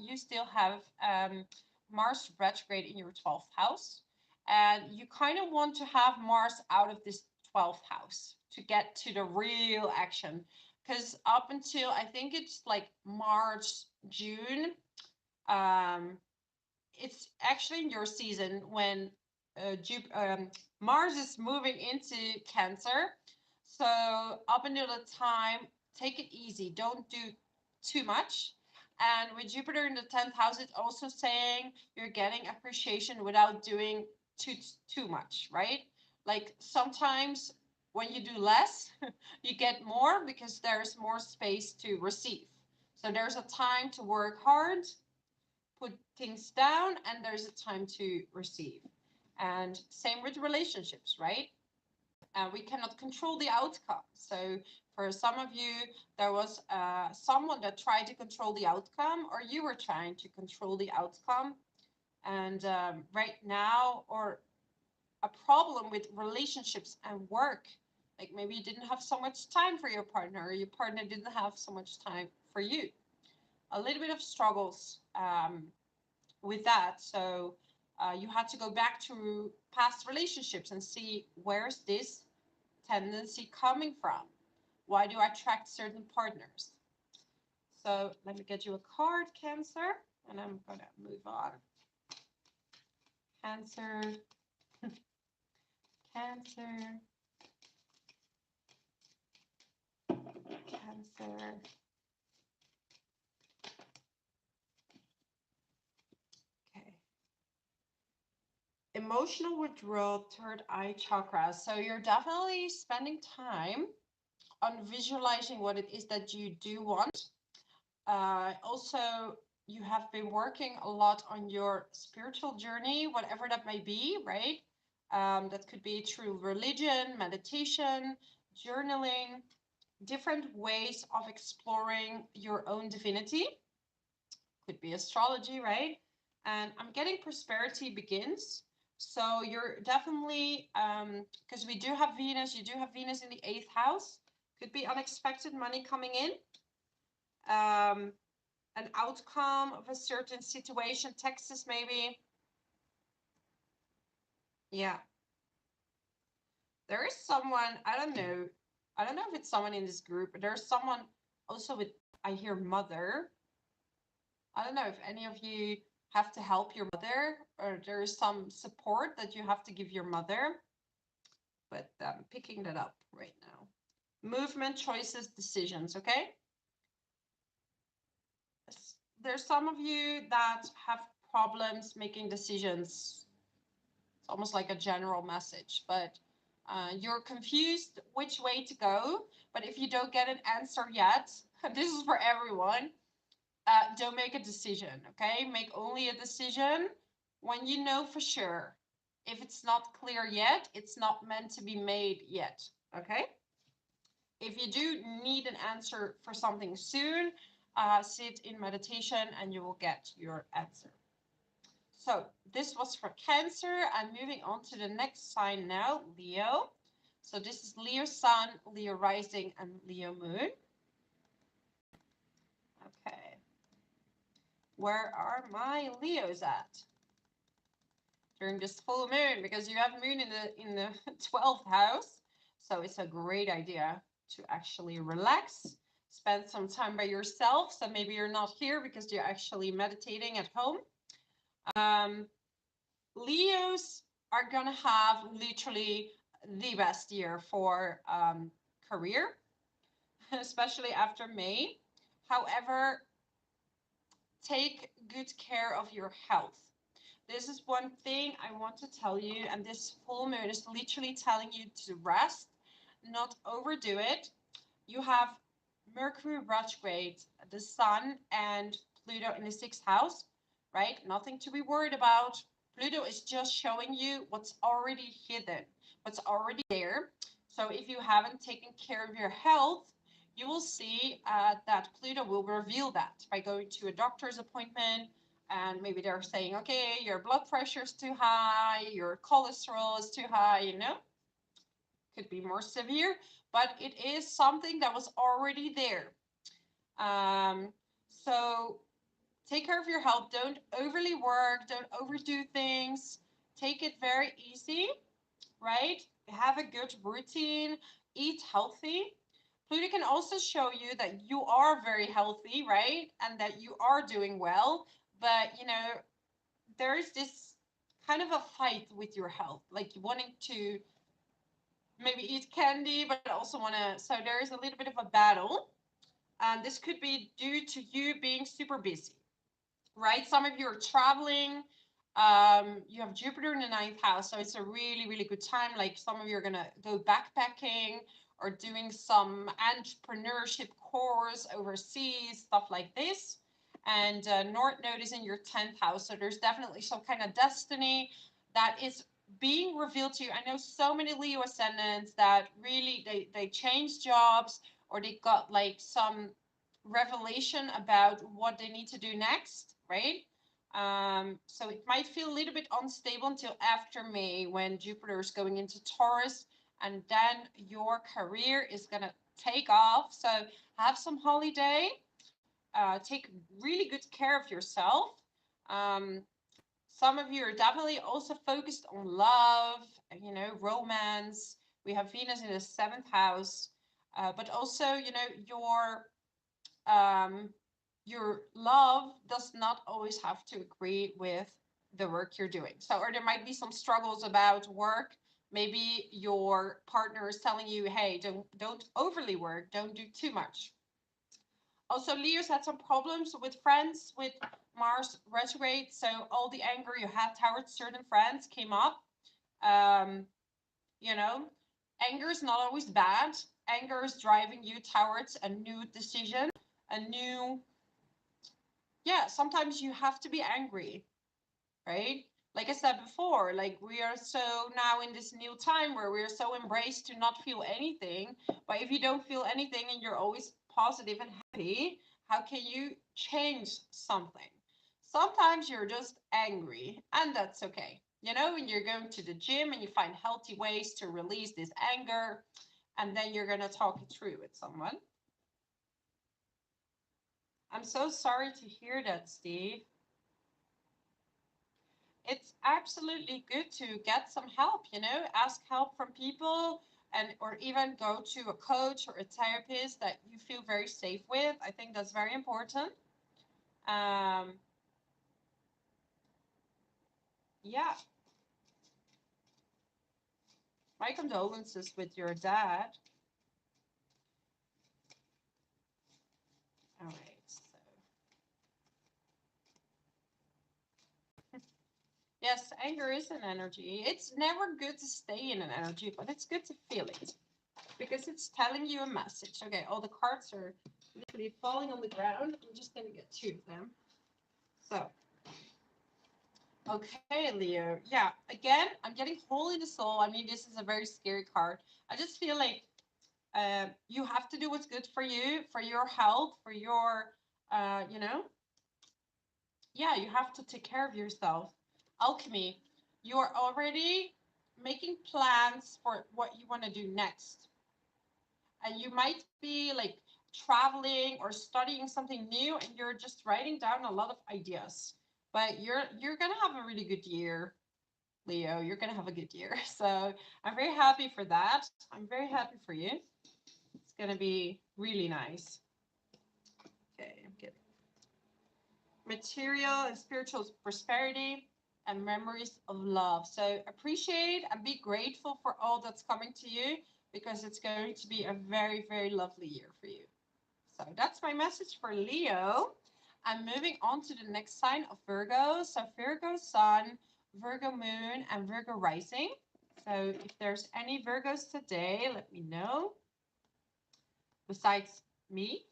Mars retrograde in your 12th house, and you kind of want to have Mars out of this 12th house to get to the real action. Because up until I think it's like March, June, it's actually in your season when Mars is moving into Cancer. So up until the time, take it easy. Don't do too much. And with Jupiter in the 10th house, it's also saying you're getting appreciation without doing too much, right? Like sometimes when you do less, you get more because there's more space to receive. So there's a time to work hard, put things down, and there's a time to receive. And same with relationships, right? We cannot control the outcome. So for some of you, there was someone that tried to control the outcome, or you were trying to control the outcome. And right now, or a problem with relationships and work, like maybe you didn't have so much time for your partner, or your partner didn't have so much time for you. A little bit of struggles with that. So you had to go back to past relationships and see, where's this tendency coming from? Why do I attract certain partners? So let me get you a card, Cancer, and I'm going to move on. Cancer, Cancer, Cancer. Okay. Emotional withdrawal, third eye chakra. So you're definitely spending time on visualizing what it is that you do want. Also, you have been working a lot on your spiritual journey, whatever that may be, right? That could be through religion, meditation, journaling, different ways of exploring your own divinity. Could be astrology, right? And I'm getting prosperity begins. So you're definitely, because we do have Venus, you do have Venus in the 8th house. Could be unexpected money coming in. An outcome of a certain situation, Texas maybe. Yeah. There is someone, I don't know if it's someone in this group, but there's someone also with, I hear mother. I don't know if any of you have to help your mother, or there is some support that you have to give your mother, but I'm picking that up right now. Movement, choices, decisions, okay? There's some of you that have problems making decisions. It's almost like a general message, but you're confused which way to go. But if you don't get an answer yet, this is for everyone, don't make a decision, okay? Make only a decision when you know for sure. If it's not clear yet, it's not meant to be made yet, okay? If you do need an answer for something soon, sit in meditation and you will get your answer. So this was for Cancer. I'm moving on to the next sign now, Leo. So this is Leo Sun, Leo Rising, and Leo Moon. Okay. Where are my Leos at during this full moon? Because you have moon in the 12th house. So it's a great idea to actually relax, spend some time by yourself. So maybe you're not here because you're actually meditating at home. Leos are gonna have literally the best year for career, especially after May. However, take good care of your health. This is one thing I want to tell you, and this full moon is literally telling you to rest, not overdo it. You have Mercury retrograde, the Sun, and Pluto in the 6th house, right? Nothing to be worried about. Pluto is just showing you what's already hidden, what's already there. So if you haven't taken care of your health, you will see that Pluto will reveal that by going to a doctor's appointment, and maybe they're saying, okay, your blood pressure is too high, your cholesterol is too high, you know, could be more severe, but it is something that was already there. So take care of your health. Don't overly work. Don't overdo things. Take it very easy, right? Have a good routine. Eat healthy. Pluto can also show you that you are very healthy, right? And that you are doing well. But, you know, there is this kind of a fight with your health, like wanting to maybe eat candy, but also want to. So there is a little bit of a battle. And this could be due to you being super busy, right? Some of you are traveling. You have Jupiter in the 9th house, so it's a really, really good time. Like some of you are going to go backpacking or doing some entrepreneurship course overseas, stuff like this. And North Node is in your 10th house, so there's definitely some kind of destiny that is being revealed to you. I know so many Leo ascendants that really they change jobs, or they got like some revelation about what they need to do next, right? So it might feel a little bit unstable until after May, when Jupiter is going into Taurus, and then your career is going to take off. So have some holiday, take really good care of yourself. Um, some of you are definitely also focused on love, you know, romance. We have Venus in the 7th house, but also, you know, your love does not always have to agree with the work you're doing. So, or there might be some struggles about work. Maybe your partner is telling you, hey, don't overly work, don't do too much. Also, Leo's had some problems with friends with Mars retrograde. So all the anger you had towards certain friends came up. Um, you know, anger is not always bad. Anger is driving you towards a new decision, a new, yeah, sometimes you have to be angry, right? Like I said before, like we are so now in this new time where we're so embraced to not feel anything. But if you don't feel anything and you're always positive and happy, how can you change something? Sometimes you're just angry, and that's okay. You know, when you're going to the gym and you find healthy ways to release this anger, and then you're going to talk it through with someone. I'm so sorry to hear that, Steve. It's absolutely good to get some help, you know, ask help from people, and or even go to a coach or a therapist that you feel very safe with. I think that's very important. Um, yeah, my condolences with your dad. All right, so yes, anger is an energy. It's never good to stay in an energy, but it's good to feel it because it's telling you a message. Okay, all the cards are literally falling on the ground. I'm just gonna get two of them. So, okay, Leo. Yeah, again, I'm getting Hole in the Soul. I mean, this is a very scary card. I just feel like you have to do what's good for your health, for your, you know, yeah, you have to take care of yourself. alchemy. You're already making plans for what you want to do next. And you might be like traveling or studying something new and you're just writing down a lot of ideas. But you're going to have a really good year, Leo. You're going to have a good year. So I'm very happy for that. I'm very happy for you. It's going to be really nice. Okay, I'm kidding. Material and spiritual prosperity and memories of love. So appreciate and be grateful for all that's coming to you because it's going to be a very, very lovely year for you. So that's my message for Leo. I'm moving on to the next sign of Virgo. So Virgo sun, Virgo moon, and Virgo rising. So if there's any Virgos today, let me know. Besides me.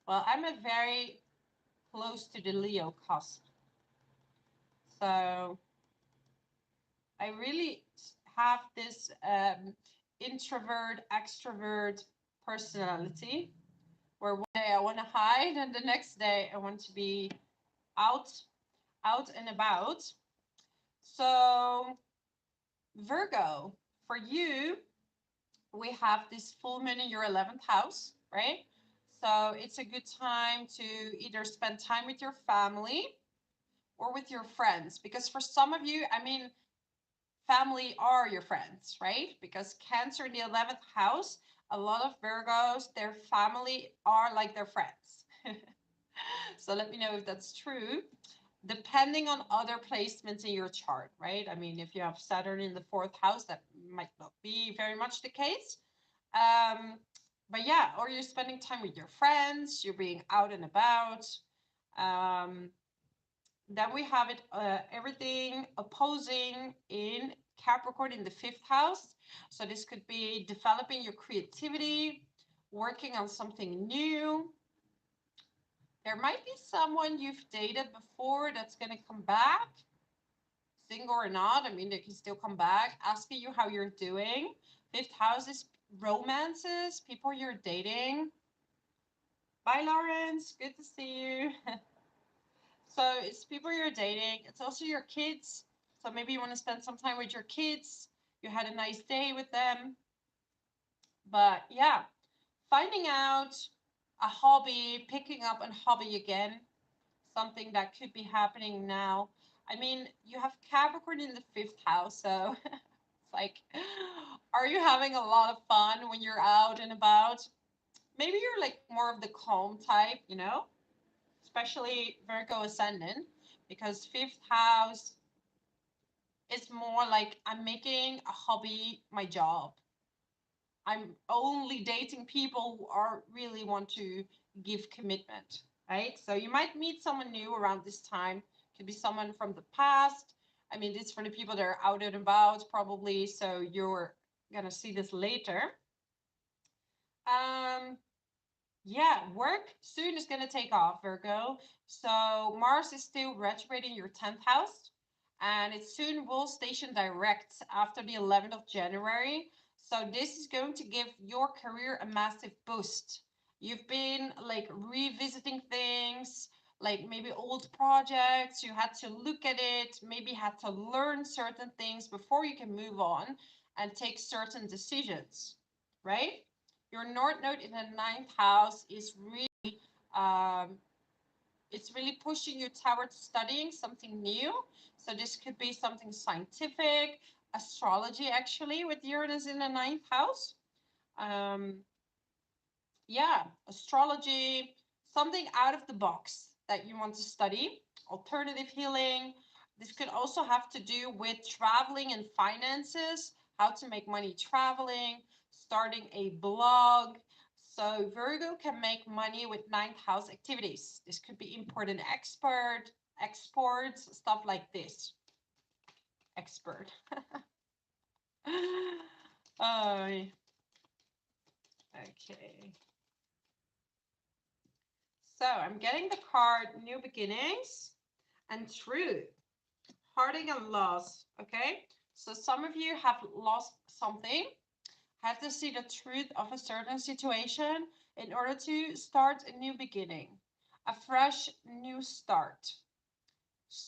Well, I'm a very close to the Leo cusp. So I really have this introvert, extrovert personality where one day I want to hide and the next day I want to be out and about. So Virgo, for you, we have this full moon in your 11th house, right? So it's a good time to either spend time with your family or with your friends. Because for some of you, I mean, family are your friends, right? Because Cancer in the 11th house, a lot of Virgos, their family are like their friends. So let me know if that's true. Depending on other placements in your chart, right? I mean, if you have Saturn in the 4th house, that might not be very much the case. But yeah, or you're spending time with your friends, you're being out and about. Then we have it everything opposing in Capricorn in the 5th house. So this could be developing your creativity, working on something new. There might be someone you've dated before that's going to come back, single or not. I mean, they can still come back, asking you how you're doing. 5th house is romances, people you're dating. Bye, Lawrence. Good to see you. So it's people you're dating. It's also your kids. So maybe you want to spend some time with your kids. You had a nice day with them. But yeah, finding out a hobby, picking up a hobby again, something that could be happening now. I mean, you have Capricorn in the 5th house, so it's like, are you having a lot of fun when you're out and about? Maybe you're like more of the calm type, you know, especially Virgo ascendant, because 5th house is more like I'm making a hobby my job. I'm only dating people who are really want to give commitment, right? So you might meet someone new around this time. Could be someone from the past. I mean, it's for the people that are out and about probably. So you're gonna see this later. Um, yeah, work soon is gonna take off, Virgo. So Mars is still retrograde in your 10th house, and it soon will station direct after the 11th of January. So this is going to give your career a massive boost. You've been like revisiting things, like maybe old projects, you had to look at it, maybe had to learn certain things before you can move on and take certain decisions, right? Your North Node in the 9th house is really um, it's really pushing you towards studying something new. So this could be something scientific, astrology actually, with Uranus in the 9th house. Um, yeah, astrology, something out of the box that you want to study, alternative healing. This could also have to do with traveling and finances, how to make money traveling, starting a blog. So Virgo can make money with 9th house activities. This could be import and exports, stuff like this. Expert. Oh, okay. So I'm getting the card New Beginnings and Truth, Heartache and Loss. Okay, so some of you have lost something, had to see the truth of a certain situation in order to start a new beginning, a fresh new start.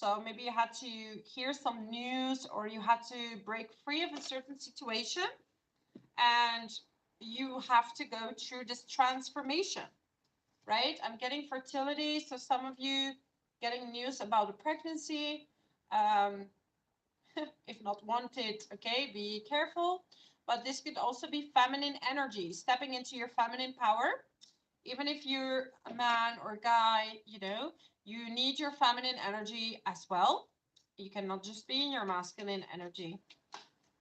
So maybe you had to hear some news or you had to break free of a certain situation and you have to go through this transformation, right? I'm getting fertility. So some of you getting news about a pregnancy, if not wanted, okay, be careful. But this could also be feminine energy, stepping into your feminine power. Even if you're a man or a guy, you know, you need your feminine energy as well. You cannot just be in your masculine energy.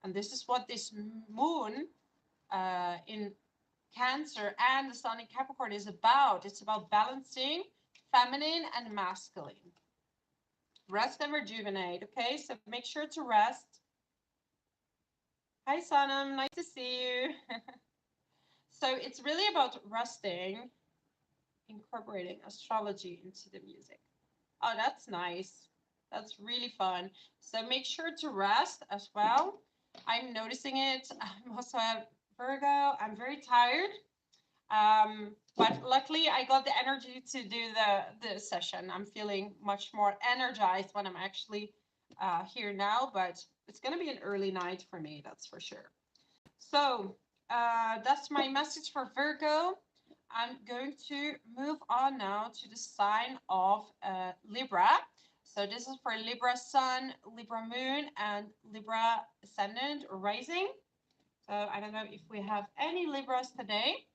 And this is what this moon in Cancer and the sun in Capricorn is about. It's about balancing feminine and masculine. Rest and rejuvenate, okay? So make sure to rest. Hi, Sanam. Nice to see you. So it's really about resting, incorporating astrology into the music. Oh, that's nice. That's really fun. So make sure to rest as well. I'm noticing it. I'm also a Virgo. I'm very tired. But luckily I got the energy to do the session. I'm feeling much more energized when I'm actually here now, but it's going to be an early night for me, that's for sure. So that's my message for Virgo. I'm going to move on now to the sign of Libra. So this is for Libra Sun, Libra Moon, and Libra Ascendant or Rising. So I don't know if we have any Libras today.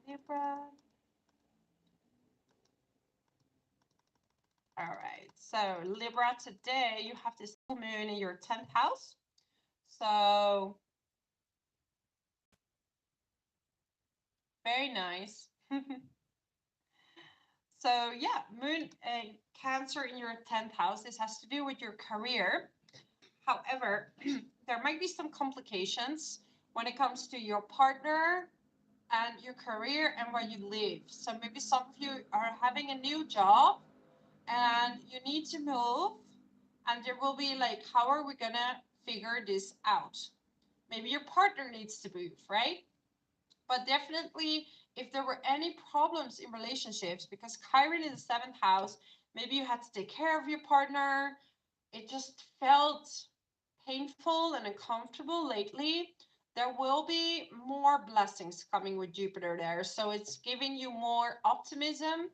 Libra. All right, so Libra, today you have this full moon in your 10th house. So very nice. So yeah, moon Cancer in your 10th house. This has to do with your career. However, there might be some complications when it comes to your partner and your career and where you live. So maybe some of you are having a new job and you need to move, and there will be like, how are we gonna figure this out? Maybe your partner needs to move, right? But definitely, if there were any problems in relationships, because Chiron in the 7th house, maybe you had to take care of your partner, it just felt painful and uncomfortable lately. There will be more blessings coming with Jupiter there. So it's giving you more optimism,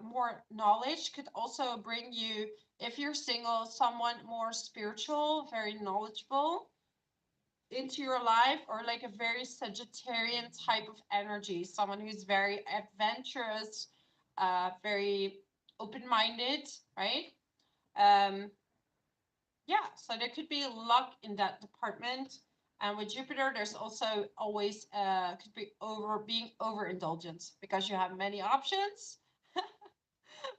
more knowledge. Could also bring you, if you're single, someone more spiritual, very knowledgeable into your life, or like a very Sagittarian type of energy, someone who's very adventurous, very open-minded, right? Yeah, so there could be luck in that department. And with Jupiter, there's also always could be being overindulgent because you have many options.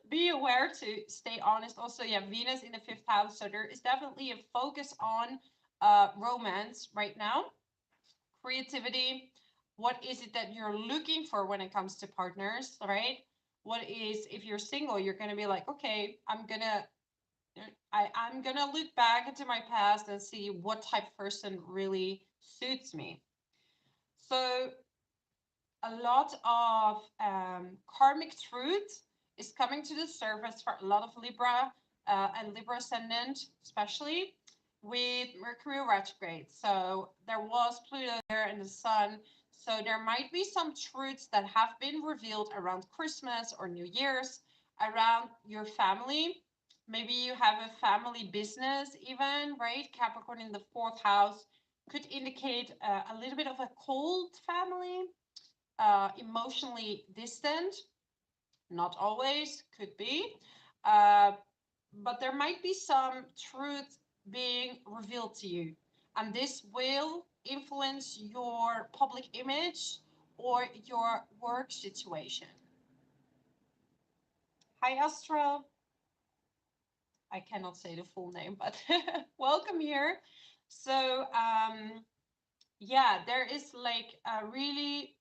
Be aware to stay honest. Also, you have Venus in the 5th house, so there is definitely a focus on romance right now. Creativity. What is it that you're looking for when it comes to partners, right? What is, if you're single, you're going to be like, okay, I'm gonna look back into my past and see what type of person really suits me. So a lot of karmic truth is coming to the surface for a lot of Libra and Libra ascendant, especially with Mercury retrograde. So there was Pluto there and the Sun. So there might be some truths that have been revealed around Christmas or New Year's, around your family. Maybe you have a family business even, right? Capricorn in the 4th house could indicate a little bit of a cold family, emotionally distant. Not always, could be. But there might be some truth being revealed to you. And this will influence your public image or your work situation. Hi, Astro. I cannot say the full name, but welcome here. So, yeah, there is like a really,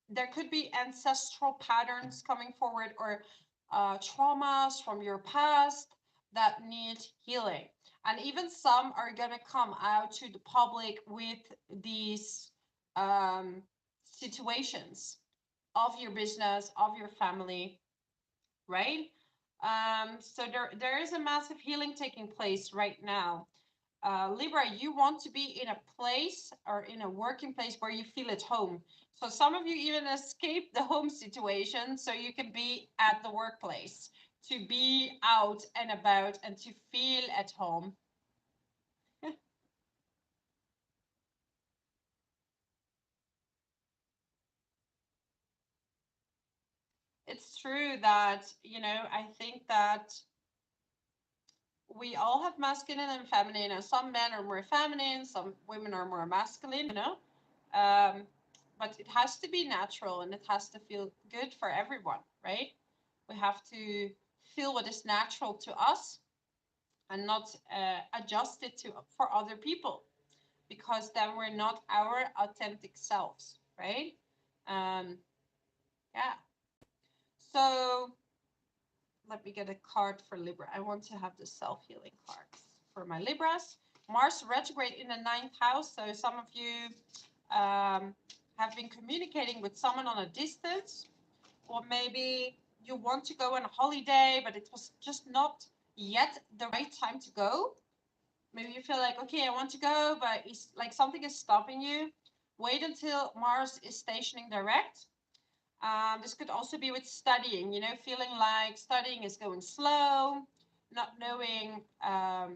there could be ancestral patterns coming forward, or traumas from your past that need healing. And even some are going to come out to the public with these situations. of your business, of your family, right? So there is a massive healing taking place right now. Libra, you want to be in a place or in a working place where you feel at home. So some of you even escape the home situation so you can be at the workplace, to be out and about and to feel at home. It's true that, I think that we all have masculine and feminine, and some men are more feminine, some women are more masculine. Um, but it has to be natural and it has to feel good for everyone, right? We have to feel what is natural to us and not adjust it to for other people, because then we're not our authentic selves, right? Um, yeah. So let me get a card for Libra. I want to have the self-healing cards for my Libras. Mars retrograde in the 9th house. So some of you have been communicating with someone on a distance, or maybe you want to go on a holiday, but it was just not yet the right time to go. Maybe you feel like, okay, I want to go, but it's like something is stopping you. Wait until Mars is stationing direct. This could also be with studying, feeling like studying is going slow, not knowing how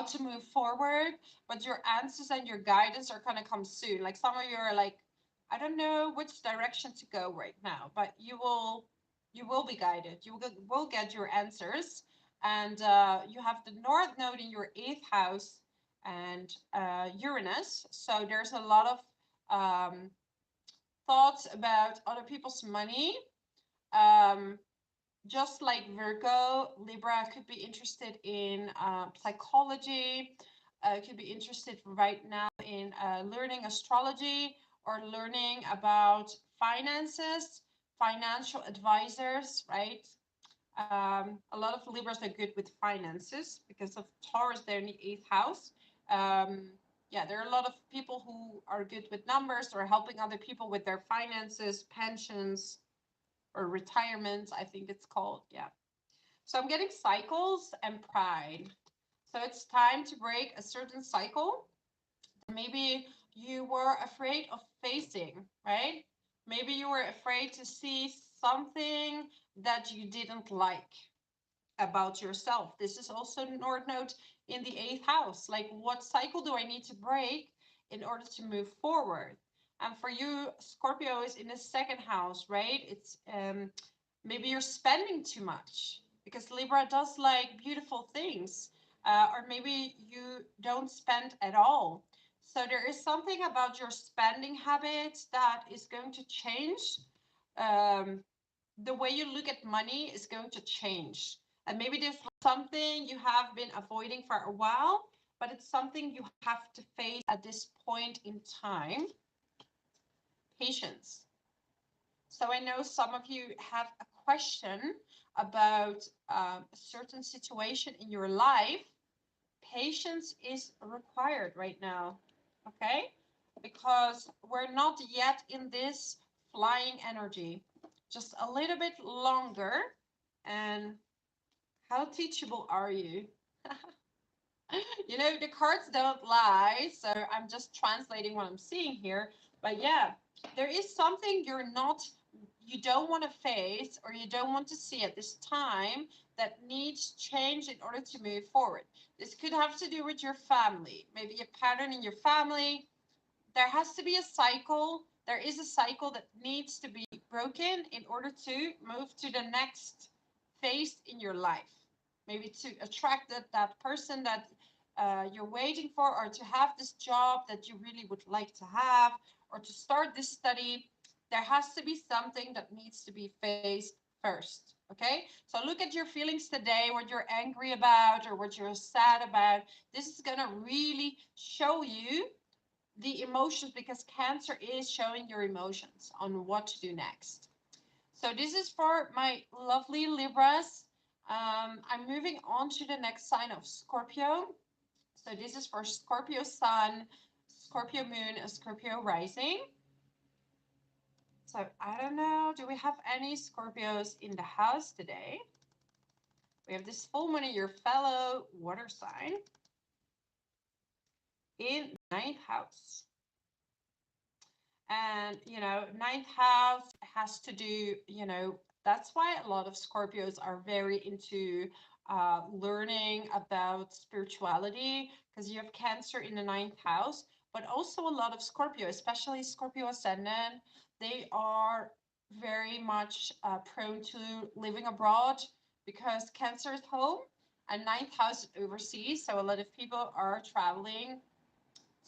to move forward, but your answers and your guidance are going to come soon. Like some of you are like, I don't know which direction to go right now, but you will be guided. You will get your answers. And you have the North Node in your 8th house and Uranus. So there's a lot of thoughts about other people's money. Um, just like Virgo, Libra could be interested in psychology, could be interested right now in learning astrology or learning about finances, financial advisors, right? A lot of Libras are good with finances because of Taurus, they're in the 8th house. Yeah, there are a lot of people who are good with numbers or helping other people with their finances, pensions, or retirement, I think it's called. Yeah. So I'm getting cycles and pride. So it's time to break a certain cycle that maybe you were afraid of facing, right? Maybe you were afraid to see something that you didn't like about yourself. This is also North Node in the 8th house. Like, what cycle do I need to break in order to move forward? And for you, Scorpio is in the 2nd house, right? It's maybe you're spending too much because Libra does like beautiful things, or maybe you don't spend at all. So there is something about your spending habits that is going to change. Um, the way you look at money is going to change. And maybe there's something you have been avoiding for a while, but it's something you have to face at this point in time. Patience. So I know some of you have a question about a certain situation in your life. Patience is required right now, okay? Because we're not yet in this flying energy. Just a little bit longer. And how teachable are you? The cards don't lie, so I'm just translating what I'm seeing here. But yeah, there is something you don't want to face or you don't want to see at this time that needs change in order to move forward. This could have to do with your family, maybe a pattern in your family. There has to be a cycle. There is a cycle that needs to be broken in order to move to the next phase in your life. Maybe to attract that person that you're waiting for, or to have this job that you really would like to have, or to start this study. There has to be something that needs to be faced first. Okay, so look at your feelings today, what you're angry about or what you're sad about. This is going to really show you the emotions, because Cancer is showing your emotions on what to do next. So this is for my lovely Libras. I'm moving on to the next sign of Scorpio. So this is for Scorpio Sun, Scorpio Moon, and Scorpio Rising. So I don't know. Do we have any Scorpios in the house today? We have this full moon in your fellow water sign in ninth house. And, ninth house has to do, that's why a lot of Scorpios are very into learning about spirituality, because you have Cancer in the ninth house, but also a lot of Scorpio, especially Scorpio ascendant, they are very much prone to living abroad because Cancer is home and ninth house is overseas. So a lot of people are traveling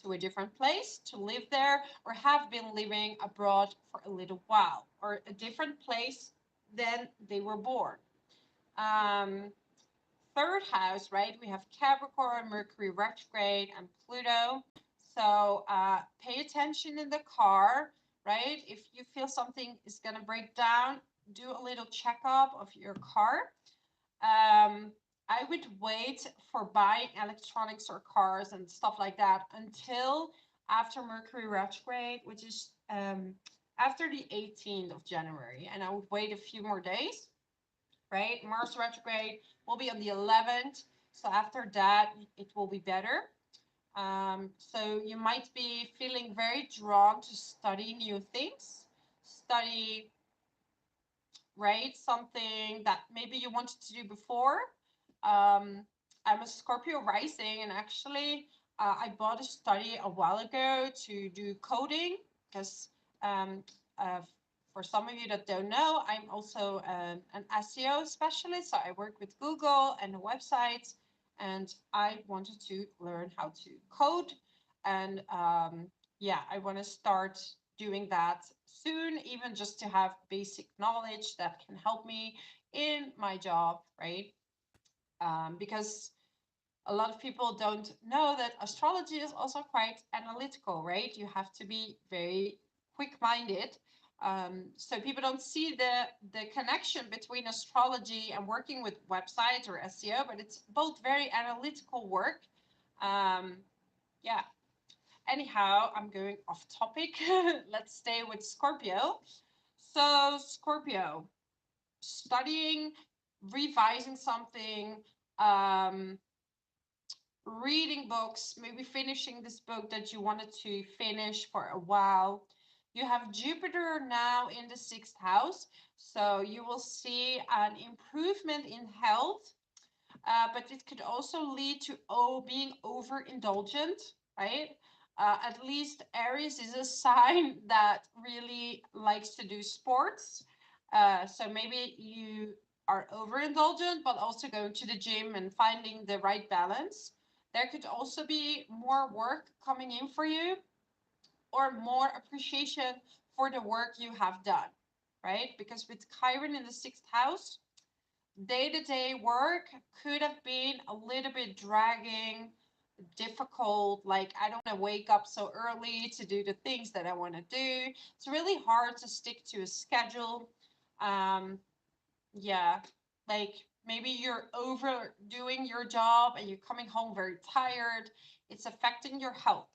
to a different place to live there or have been living abroad for a little while or a different place than they were born. Um, Third house, right? We have Capricorn, Mercury retrograde, and Pluto. So pay attention in the car, right? If you feel something is going to break down, do a little checkup of your car. I would wait for buying electronics or cars and stuff like that until after Mercury retrograde, which is after the 18th of January. And I would wait a few more days, right? Mars retrograde will be on the 11th. So after that, it will be better. So you might be feeling very drawn to study new things, study, right? Something that maybe you wanted to do before. I'm a Scorpio rising, and actually, I bought a study a while ago to do coding because um, uh, for some of you that don't know, I'm also an SEO specialist. So I work with Google and websites, and I wanted to learn how to code. And yeah, I want to start doing that soon, even just to have basic knowledge that can help me in my job, right? Because a lot of people don't know that astrology is also quite analytical, right? You have to be very quick-minded. So people don't see the connection between astrology and working with websites or SEO, but it's both very analytical work. Um, yeah. Anyhow, I'm going off topic. Let's stay with Scorpio. So Scorpio, studying, revising something, um, reading books, maybe finishing this book that you wanted to finish for a while. You have Jupiter now in the sixth house, so you will see an improvement in health, but it could also lead to being overindulgent, right? At least Aries is a sign that really likes to do sports. So maybe you are overindulgent, but also going to the gym and finding the right balance. There could also be more work coming in for you or more appreciation for the work you have done, right? Because with Chiron in the sixth house, day-to-day work could have been a little bit dragging, difficult. Like, I don't want to wake up so early to do the things that I want to do. It's really hard to stick to a schedule. Yeah, like maybe you're overdoing your job and you're coming home very tired. It's affecting your health.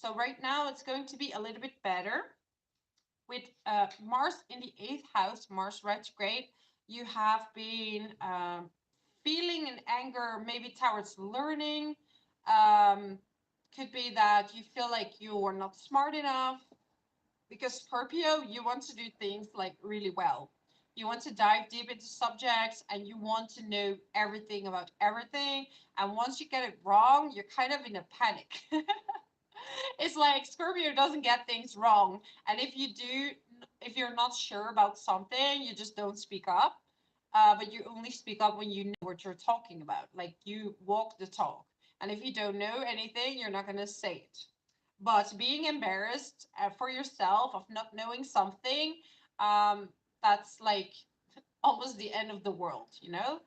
So right now it's going to be a little bit better with Mars in the eighth house, Mars retrograde. You have been feeling an anger maybe towards learning. Um, could be that you feel like you are not smart enough because Scorpio, you want to do things like really well. You want to dive deep into subjects and you want to know everything about everything. And once you get it wrong, you're kind of in a panic. It's like Scorpio doesn't get things wrong. And if you do, if you're not sure about something, you just don't speak up. But you only speak up when you know what you're talking about. Like you walk the talk. And if you don't know anything, you're not going to say it. But being embarrassed for yourself of not knowing something, um, that's like almost the end of the world, you know?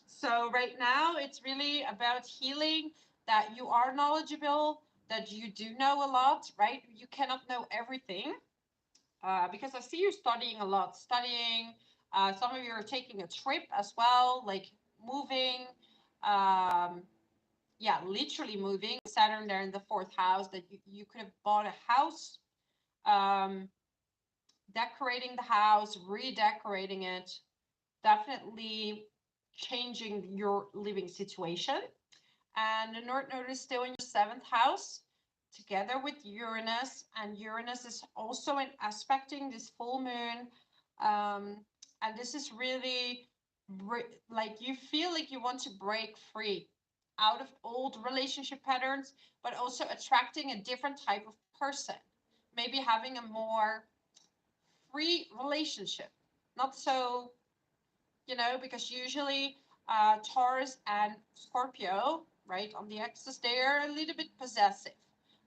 So right now it's really about healing that you are knowledgeable, that you do know a lot, right? You cannot know everything because I see you studying a lot, studying. Some of you are taking a trip as well, like moving. Um, yeah, literally moving. Saturn there in the fourth house, that you could have bought a house. Um, decorating the house, redecorating it, definitely changing your living situation. And the North Node is still in your seventh house, together with Uranus, and Uranus is also in aspecting this full moon. And this is really like you feel like you want to break free out of old relationship patterns, but also attracting a different type of person. Maybe having a more free relationship, not so, because usually Taurus and Scorpio, right, on the axis, they are a little bit possessive.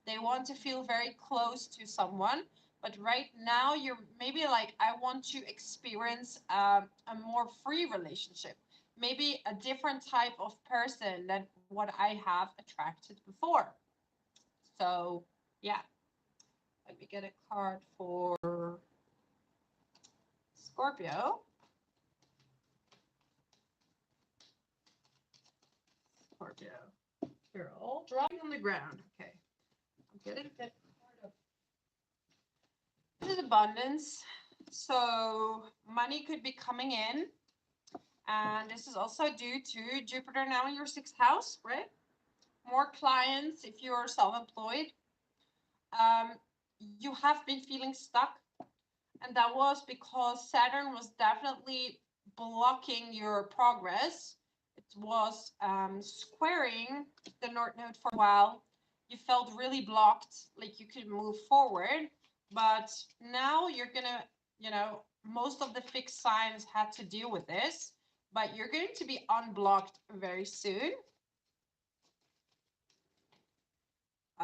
They want to feel very close to someone. But right now, you're maybe like, I want to experience a more free relationship, maybe a different type of person than what I have attracted before. So, yeah, let me get a card for Scorpio. Scorpio. You're all drawing on the ground. Okay. I'm getting that part of this is abundance. So money could be coming in. And this is also due to Jupiter now in your sixth house, right? More clients if you're self-employed. You have been feeling stuck. And that was because Saturn was definitely blocking your progress. It was squaring the North Node for a while. You felt really blocked, like you could move forward. But now you're going to, most of the fixed signs had to deal with this. But you're going to be unblocked very soon.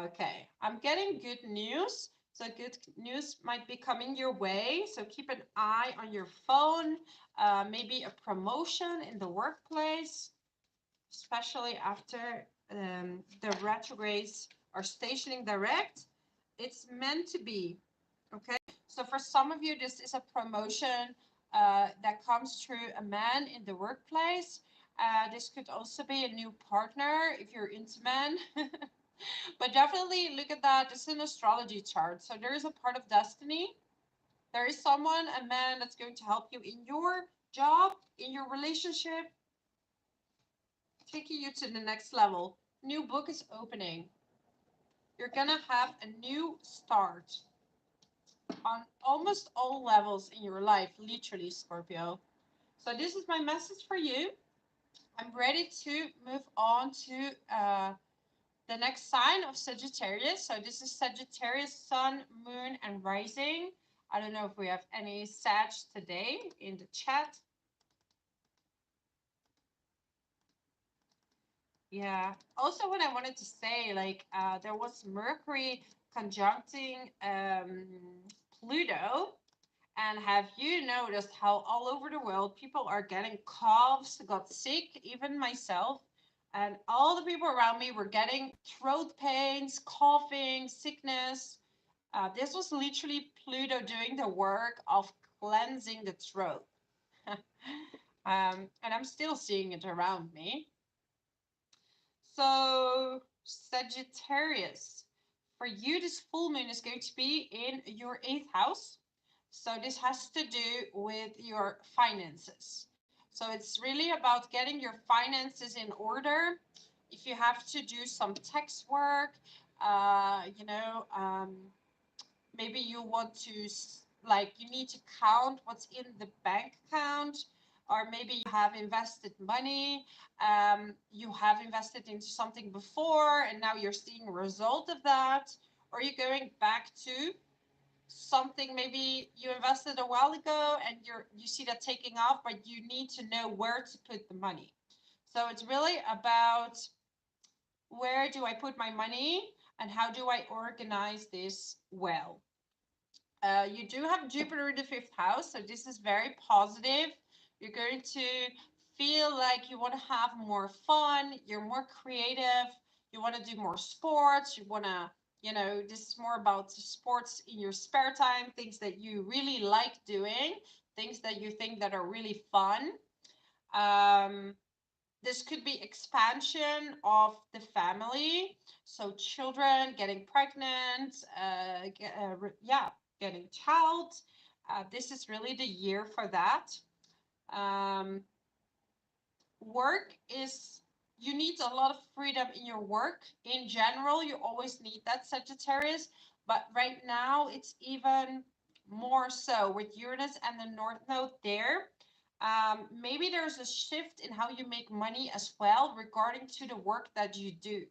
Okay, I'm getting good news. So good news might be coming your way. So keep an eye on your phone, maybe a promotion in the workplace, especially after the retrogrades are stationing direct. It's meant to be, okay? So for some of you, this is a promotion that comes through a man in the workplace. This could also be a new partner if you're into men. But definitely look at that. It's an astrology chart. So there is a part of destiny. There is someone, a man, that's going to help you in your job, in your relationship, taking you to the next level. New book is opening. You're going to have a new start on almost all levels in your life, literally, Scorpio. So this is my message for you. I'm ready to move on to the next sign of Sagittarius. So this is Sagittarius, Sun, Moon, and Rising. I don't know if we have any Sag today in the chat. Yeah. Also, what I wanted to say, like, there was Mercury conjuncting Pluto. And have you noticed how all over the world people are getting coughs, got sick, even myself? And all the people around me were getting throat pains, coughing, sickness. This was literally Pluto doing the work of cleansing the throat. And I'm still seeing it around me. So, Sagittarius, for you, this full moon is going to be in your eighth house. So this has to do with your finances. So it's really about getting your finances in order. If you have to do some tax work, maybe you want to, like, you need to count what's in the bank account, or maybe you have invested money, you have invested into something before and now you're seeing a result of that, or you're going back to something maybe you invested a while ago and you see that taking off, but you need to know where to put the money. So it's really about, where do I put my money and how do I organize this well? You do have Jupiter in the fifth house, so this is very positive. You're going to feel like you want to have more fun, you're more creative, you want to do more sports, you want to, this is more about sports in your spare time, things that you really like doing, things that you think that are really fun. This could be expansion of the family, so children getting pregnant, getting child, This is really the year for that. Work is, you need a lot of freedom in your work. In general, you always need that, Sagittarius, but right now it's even more so with Uranus and the North Node there. Maybe there's a shift in how you make money as well regarding to the work that you do,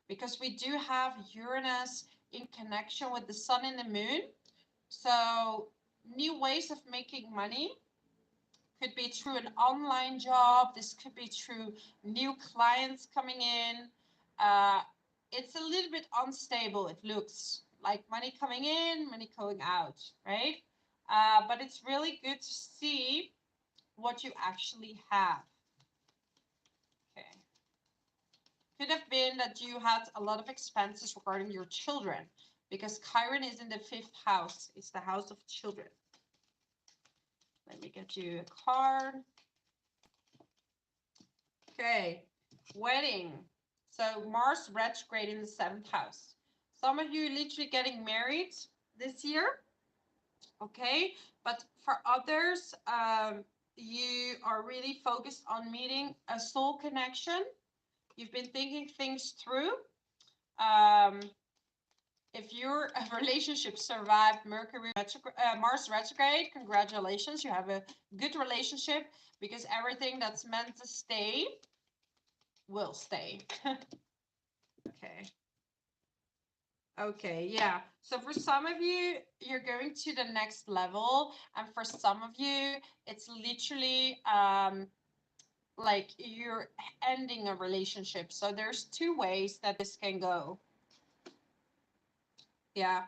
because we do have Uranus in connection with the Sun and the Moon. So new ways of making money could be through an online job. This could be through new clients coming in. It's a little bit unstable. It looks like money coming in, money going out, right? But it's really good to see what you actually have. Okay. Could have been that you had a lot of expenses regarding your children, because Chiron is in the 5th house. It's the house of children. Let me get you a card. Okay, wedding. So Mars retrograde in the 7th house. Some of you literally getting married this year. Okay, but for others, you are really focused on meeting a soul connection. You've been thinking things through. If your relationship survived Mars retrograde, congratulations. You have a good relationship, because everything that's meant to stay will stay. Okay. Okay, yeah. So for some of you, you're going to the next level. And for some of you, it's literally like you're ending a relationship. So there's two ways that this can go. Yeah.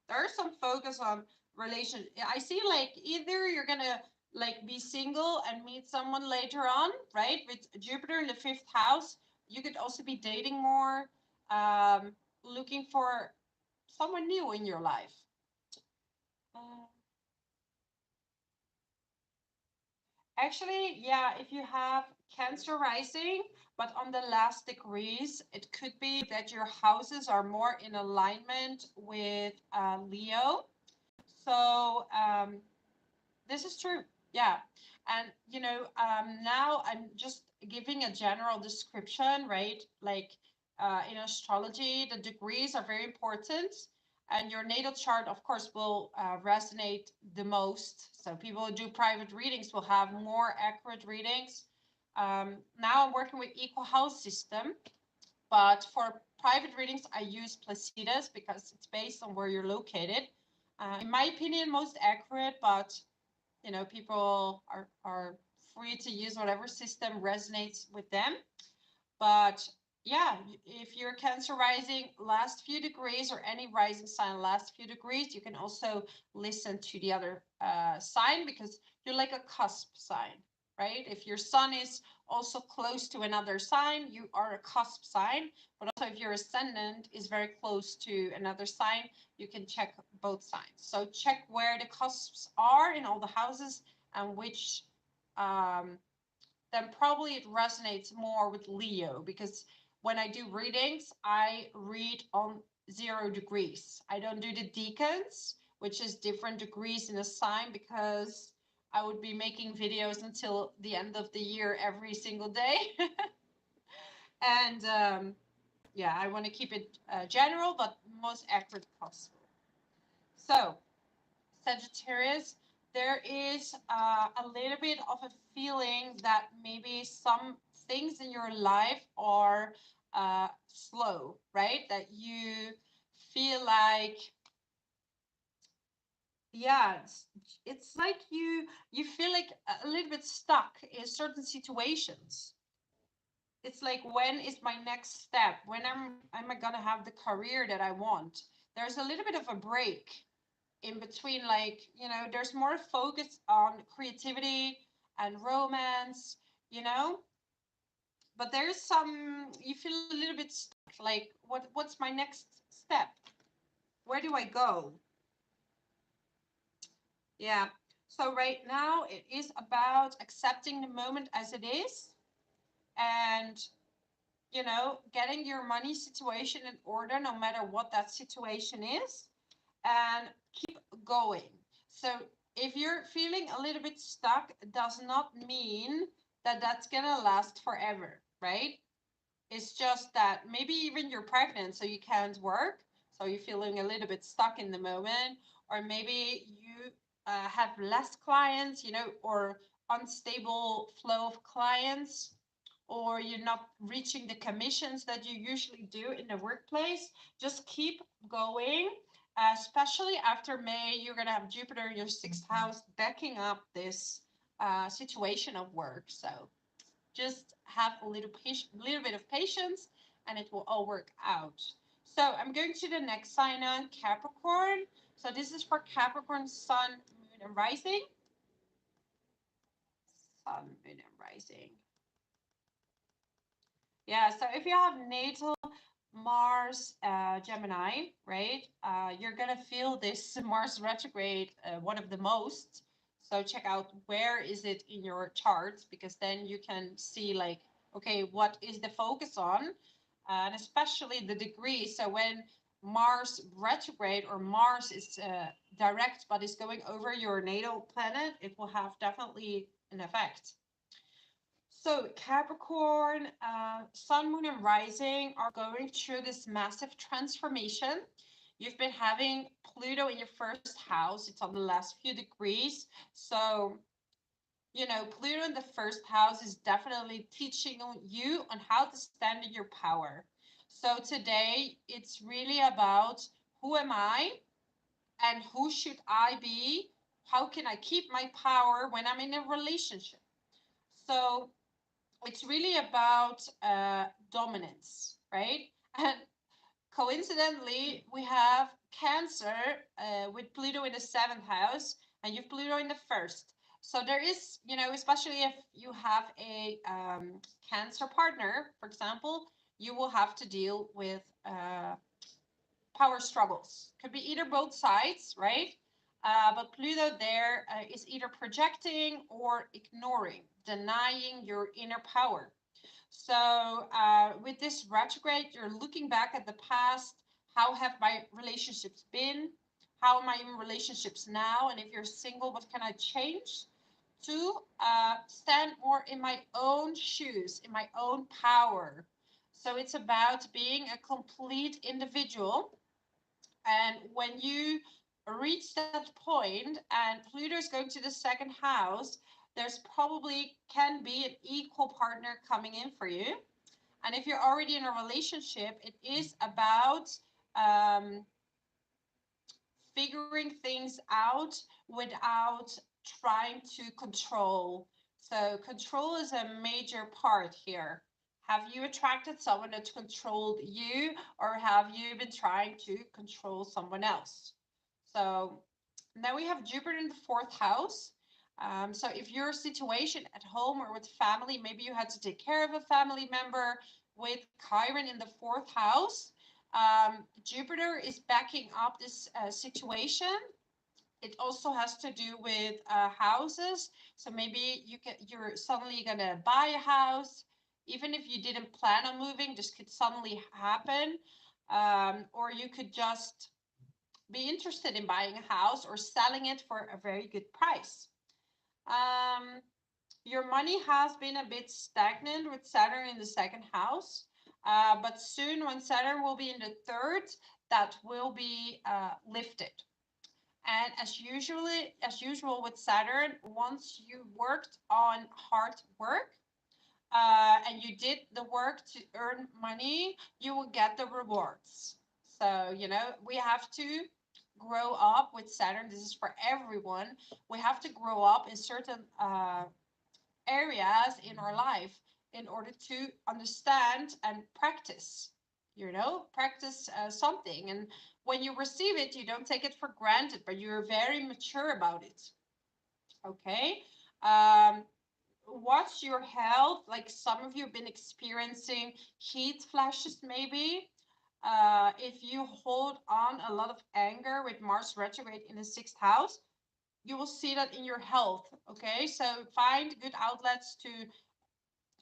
There's some focus on relation. I see like either you're gonna like be single and meet someone later on, right? With Jupiter in the 5th house, you could also be dating more, looking for someone new in your life. Actually, yeah, if you have Cancer rising, but on the last degrees, it could be that your houses are more in alignment with Leo. So this is true. Yeah. And, you know, now I'm just giving a general description, right? Like in astrology, the degrees are very important. And your natal chart, of course, will resonate the most. So people who do private readings will have more accurate readings. Now I'm working with equal house system. But for private readings, I use Placidus because it's based on where you're located. In my opinion, most accurate, but you know, people are free to use whatever system resonates with them. But yeah, if you're Cancer rising last few degrees, or any rising sign last few degrees, you can also listen to the other sign, because you're like a cusp sign, right? If your sun is also close to another sign, you are a cusp sign. But also if your ascendant is very close to another sign, you can check both signs. So check where the cusps are in all the houses, and which then probably it resonates more with Leo, because when I do readings, I read on 0 degrees. I don't do the decans, which is different degrees in a sign, because I would be making videos until the end of the year every single day. And yeah, I want to keep it general, but most accurate possible. So, Sagittarius, there is a little bit of a feeling that maybe some things in your life are slow, right? That you feel like, yeah, it's like you feel like a little bit stuck in certain situations. It's like, when is my next step? When am I gonna have the career that I want? There's a little bit of a break in between, like, you know, there's more focus on creativity and romance, you know, but there's some, you feel a little bit stuck, like what's my next step, where do I go? Yeah, so right now it is about accepting the moment as it is, and you know, getting your money situation in order no matter what that situation is, and keep going. So if you're feeling a little bit stuck, it does not mean that that's gonna last forever, right? It's just that maybe even you're pregnant, so you can't work, so you're feeling a little bit stuck in the moment, or maybe you have less clients, you know, or unstable flow of clients, or you're not reaching the commissions that you usually do in the workplace. Just keep going. Especially after May, you're going to have Jupiter in your sixth house backing up this situation of work. So just have a little bit of patience, and it will all work out. So I'm going to the next sign on, Capricorn. So this is for Capricorn, Sun, Moon, and Rising. Sun, Moon, and Rising. Yeah, so if you have natal Mars, Gemini, right? You're gonna feel this Mars retrograde one of the most. So check out where is it in your charts, because then you can see like, okay, what is the focus on, and especially the degree. So when Mars retrograde or Mars is direct but is going over your natal planet, it will have definitely an effect. So Capricorn, Sun, Moon, and Rising are going through this massive transformation. You've been having Pluto in your first house. It's on the last few degrees. So, you know, Pluto in the first house is definitely teaching you on how to stand in your power. So today, it's really about who am I and who should I be? How can I keep my power when I'm in a relationship? So it's really about dominance, right? And coincidentally, we have Cancer with Pluto in the seventh house, and you have Pluto in the first. So there is, you know, especially if you have a Cancer partner, for example, you will have to deal with power struggles. Could be either both sides, right? But Pluto there is either projecting or ignoring, denying your inner power. So with this retrograde, you're looking back at the past. How have my relationships been? How am I in relationships now? And if you're single, what can I change to stand more in my own shoes, in my own power? So it's about being a complete individual, and when you reach that point and Pluto is going to the second house, there's probably can be an equal partner coming in for you. And if you're already in a relationship, it is about um, figuring things out without trying to control. So control is a major part here. Have you attracted someone that controlled you, or have you been trying to control someone else? So now we have Jupiter in the fourth house. So if your situation at home or with family, maybe you had to take care of a family member with Chiron in the fourth house, Jupiter is backing up this situation. It also has to do with houses. So maybe you're suddenly gonna buy a house, even if you didn't plan on moving. This could suddenly happen, or you could just be interested in buying a house or selling it for a very good price. Um, your money has been a bit stagnant with Saturn in the second house, but soon when Saturn will be in the third, that will be lifted. And as usual with Saturn, once you worked on hard work and you did the work to earn money, you will get the rewards. So, you know, we have to grow up with Saturn. This is for everyone. We have to grow up in certain areas in our life in order to understand and practice, you know, practice something. And when you receive it, you don't take it for granted, but you're very mature about it. Okay. Watch your health. Like some of you have been experiencing heat flashes, maybe. If you hold on a lot of anger with Mars retrograde in the sixth house, you will see that in your health. Okay, so find good outlets to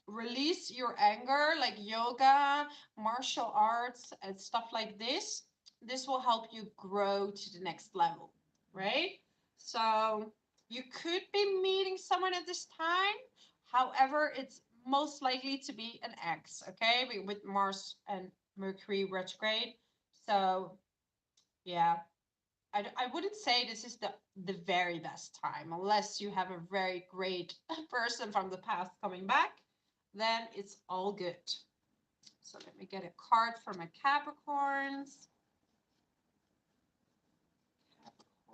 release your anger, like yoga, martial arts, and stuff like this. This will help you grow to the next level, right? So You could be meeting someone at this time. However, it's most likely to be an ex, okay, with Mars and Mercury retrograde. So, yeah, I wouldn't say this is the very best time unless you have a very great person from the past coming back. Then it's all good. So let me get a card for my Capricorns.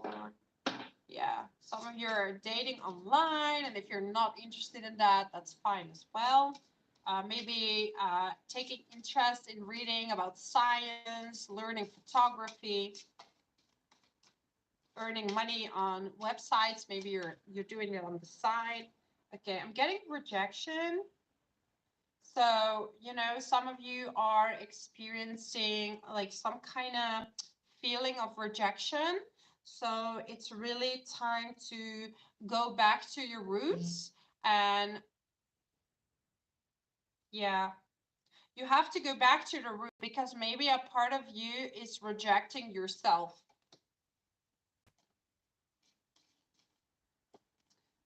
Capricorn. Yeah, some of you are dating online, and if you're not interested in that, that's fine as well. Maybe taking interest in reading about science, learning photography, earning money on websites. Maybe you're doing it on the side. Okay, I'm getting rejection. So, you know, some of you are experiencing like some kind of feeling of rejection. So it's really time to go back to your roots. And yeah, you have to go back to the root because maybe a part of you is rejecting yourself.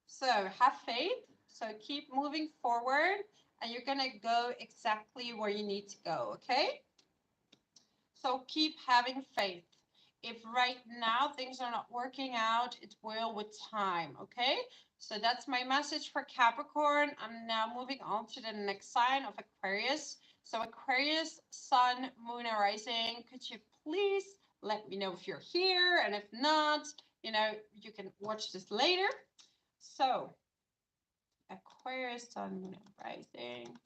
So have faith. So keep moving forward and you're going to go exactly where you need to go. Okay. So keep having faith. If right now things are not working out, it will with time, okay? So that's my message for Capricorn. I'm now moving on to the next sign of Aquarius. So Aquarius, Sun, Moon, and Rising, could you please let me know if you're here? And if not, you know, you can watch this later. So Aquarius, Sun, Moon, and Rising.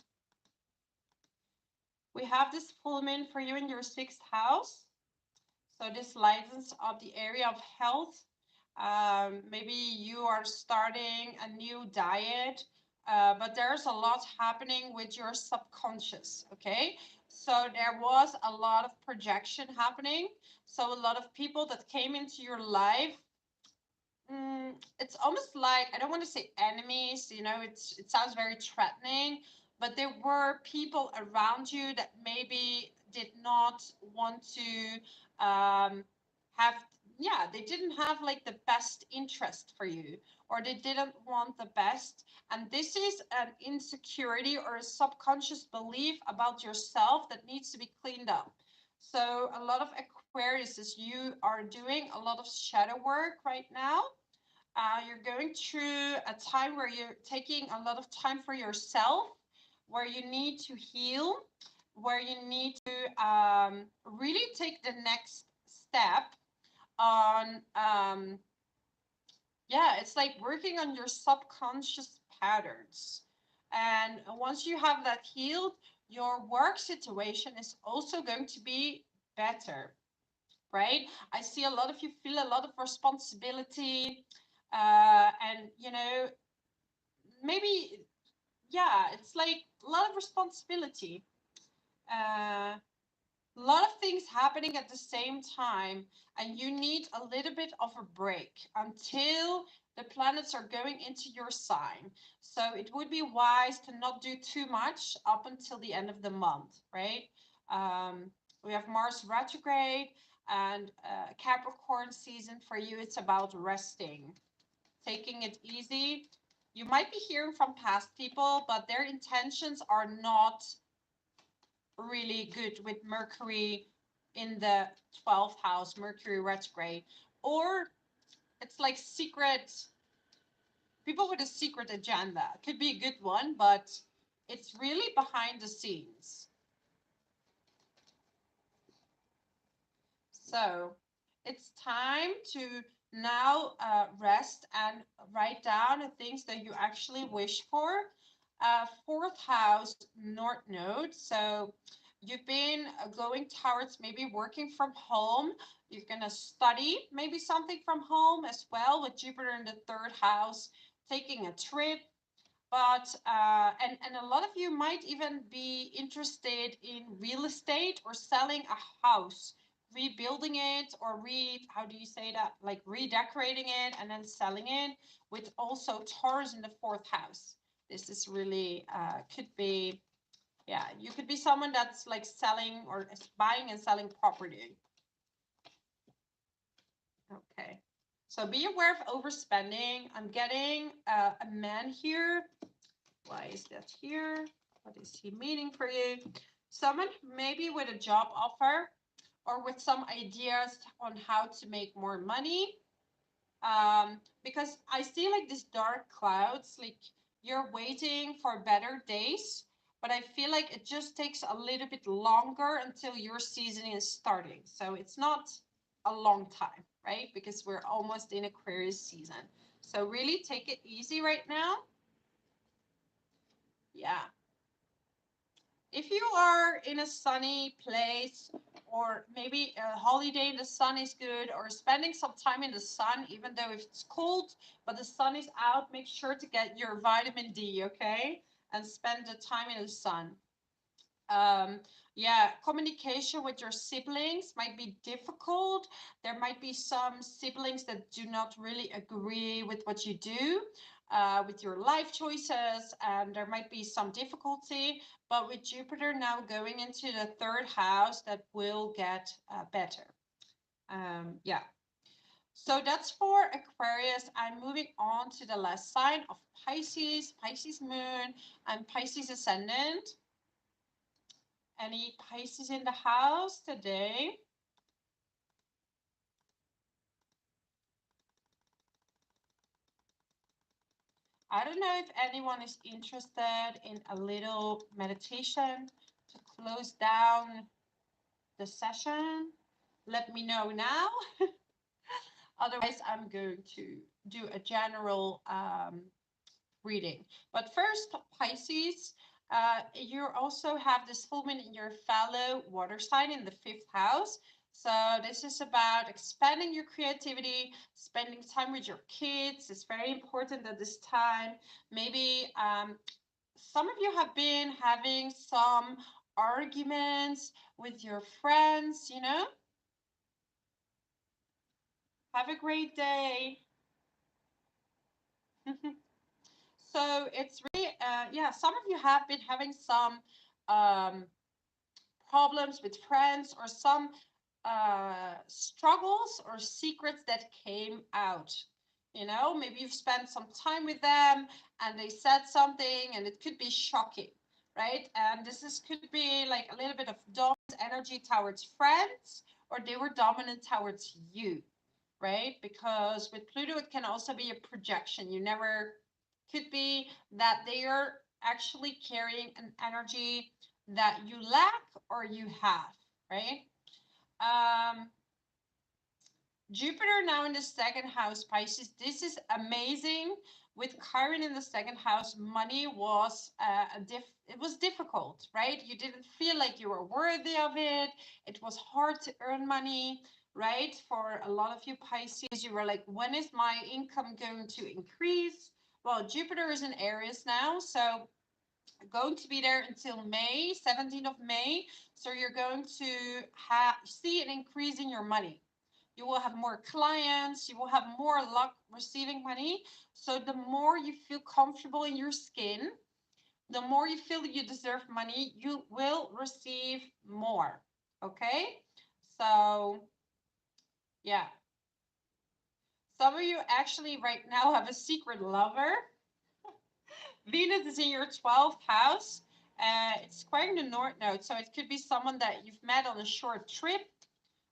We have this full moon for you in your 6th house. So this lightens up the area of health. Maybe you are starting a new diet, but there's a lot happening with your subconscious, okay? So there was a lot of projection happening. So a lot of people that came into your life, it's almost like, I don't want to say enemies, you know, it sounds very threatening, but there were people around you that maybe did not want to have, yeah, they didn't have like the best interest for you, or they didn't want the best. And this is an insecurity or a subconscious belief about yourself that needs to be cleaned up. So a lot of Aquariuses, you are doing a lot of shadow work right now. You're going through a time where you're taking a lot of time for yourself, where you need to heal, where you need to really take the next step on, yeah, it's like working on your subconscious patterns. And once you have that healed, your work situation is also going to be better, right? I see a lot of you feel a lot of responsibility, and you know, maybe, yeah, it's like a lot of responsibility, a lot of things happening at the same time, and you need a little bit of a break until the planets are going into your sign. So it would be wise to not do too much up until the end of the month, right? We have Mars retrograde, and Capricorn season for you, it's about resting, taking it easy. You might be hearing from past people, but their intentions are not really good with Mercury in the 12th house, Mercury retrograde. Or it's like secret, people with a secret agenda. It could be a good one, but it's really behind the scenes. So it's time to now rest and write down the things that you actually wish for. 4th house, North Node. So you've been going towards maybe working from home. You're going to study maybe something from home as well with Jupiter in the 3rd house, taking a trip. But and a lot of you might even be interested in real estate or selling a house, rebuilding it, or how do you say that, like redecorating it and then selling it, with also Taurus in the 4th house. This is really could be, yeah, you could be someone that's like selling or buying and selling property. Okay. So be aware of overspending. I'm getting a man here. Why is that here? What is he meaning for you? Someone maybe with a job offer or with some ideas on how to make more money. Because I see like these dark clouds, like you're waiting for better days, but I feel like it just takes a little bit longer until your season is starting. So it's not a long time, right? Because we're almost in Aquarius season. So really take it easy right now. Yeah. If you are in a sunny place, or maybe a holiday in the sun is good, or spending some time in the sun, even though if it's cold, but the sun is out, make sure to get your vitamin D, okay? And spend the time in the sun. Yeah, communication with your siblings might be difficult. There might be some siblings that do not really agree with what you do, with your life choices, and there might be some difficulty. But with Jupiter now going into the third house, that will get better. Yeah. So that's for Aquarius. I'm moving on to the last sign of Pisces, Pisces moon, and Pisces ascendant. Any Pisces in the house today? I don't know if anyone is interested in a little meditation to close down the session. Let me know now. Otherwise, I'm going to do a general reading. But first, Pisces, you also have this full moon in your fellow water sign in the fifth house. So this is about expanding your creativity, spending time with your kids. It's very important at this time. Maybe some of you have been having some arguments with your friends, you know. Have a great day. So it's really, yeah, some of you have been having some um, problems with friends, or some struggles or secrets that came out. You know, maybe you've spent some time with them and they said something and it could be shocking, right? And could be like a little bit of dominant energy towards friends, or they were dominant towards you, right? Because with Pluto, it can also be a projection. You never, could be that they are actually carrying an energy that you lack or you have, right? Um, Jupiter now in the second house, Pisces. This is amazing. With Chiron in the second house, money was it was difficult, right? You didn't feel like you were worthy of it. It was hard to earn money, right? For a lot of you Pisces, you were like, when is my income going to increase? Well, Jupiter is in Aries now, so going to be there until May, 17th of May. So you're going to see an increase in your money. You will have more clients, you will have more luck receiving money. So the more you feel comfortable in your skin, the more you feel you deserve money, you will receive more. Okay? So, yeah. Some of you actually right now have a secret lover. Venus is in your 12th house. It's squaring the North Node, so it could be someone that you've met on a short trip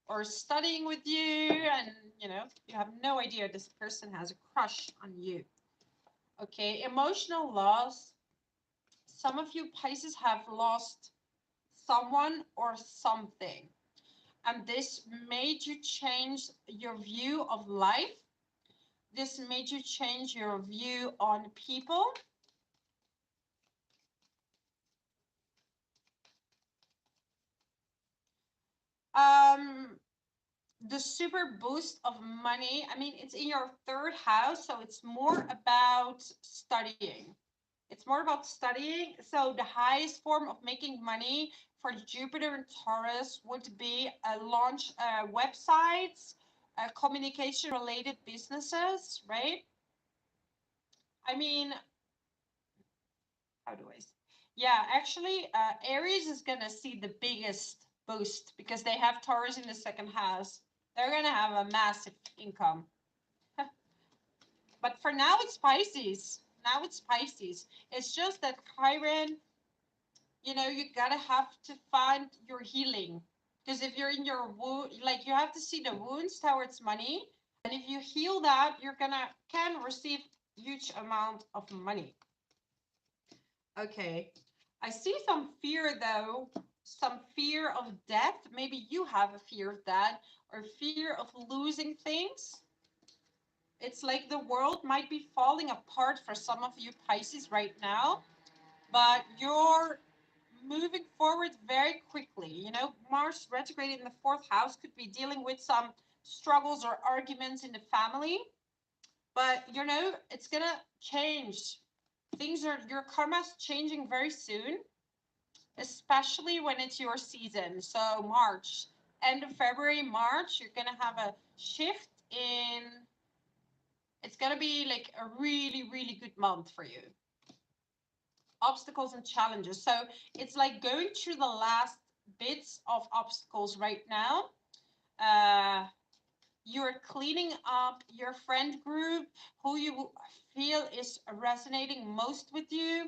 or studying with you, and you know, you have no idea this person has a crush on you. Okay, emotional loss. Some of you Pisces have lost someone or something, and this made you change your view of life. This made you change your view on people. The super boost of money, I mean, it's in your third house, so it's more about studying. It's more about studying. So the highest form of making money for Jupiter and Taurus would be launch websites, communication related businesses, right? I mean, how do I say? Yeah, actually, Aries is going to see the biggest boost because they have Taurus in the second house. They're going to have a massive income. But for now, it's Pisces. Now it's Pisces. It's just that Chiron, you know, you gotta have to find your healing. Because if you're in your wound, like you have to see the wounds towards money. And if you heal that, you're can receive huge amount of money. Okay. I see some fear though, some fear of death. Maybe you have a fear of that or fear of losing things. It's like the world might be falling apart for some of you Pisces right now, but you're moving forward very quickly. You know, Mars retrograde in the 4th house could be dealing with some struggles or arguments in the family, but you know, it's gonna change. Your karma's changing very soon, especially when it's your season. So March, end of February, March, you're gonna have a shift in, it's gonna be like a really, really good month for you. Obstacles and challenges. So it's like going through the last bits of obstacles right now. You're cleaning up your friend group, who you feel is resonating most with you.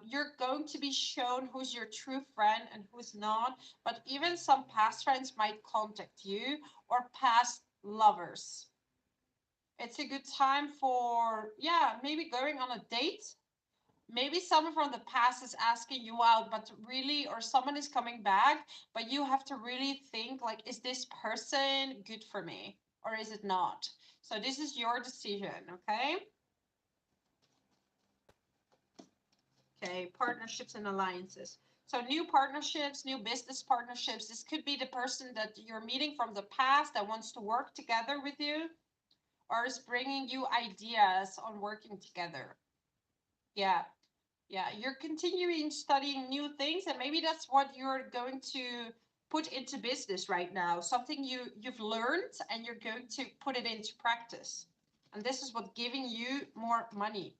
You're going to be shown who's your true friend and who's not, but even some past friends might contact you or past lovers. It's a good time for, yeah, maybe going on a date. Maybe someone from the past is asking you out, but really, or someone is coming back, but you have to really think like, is this person good for me or is it not? So this is your decision, okay? Okay, partnerships and alliances. So new partnerships, new business partnerships. This could be the person that you're meeting from the past that wants to work together with you or is bringing you ideas on working together. Yeah. Yeah, you're continuing studying new things, and maybe that's what you're going to put into business right now. Something you've learned and you're going to put it into practice. And this is what's giving you more money.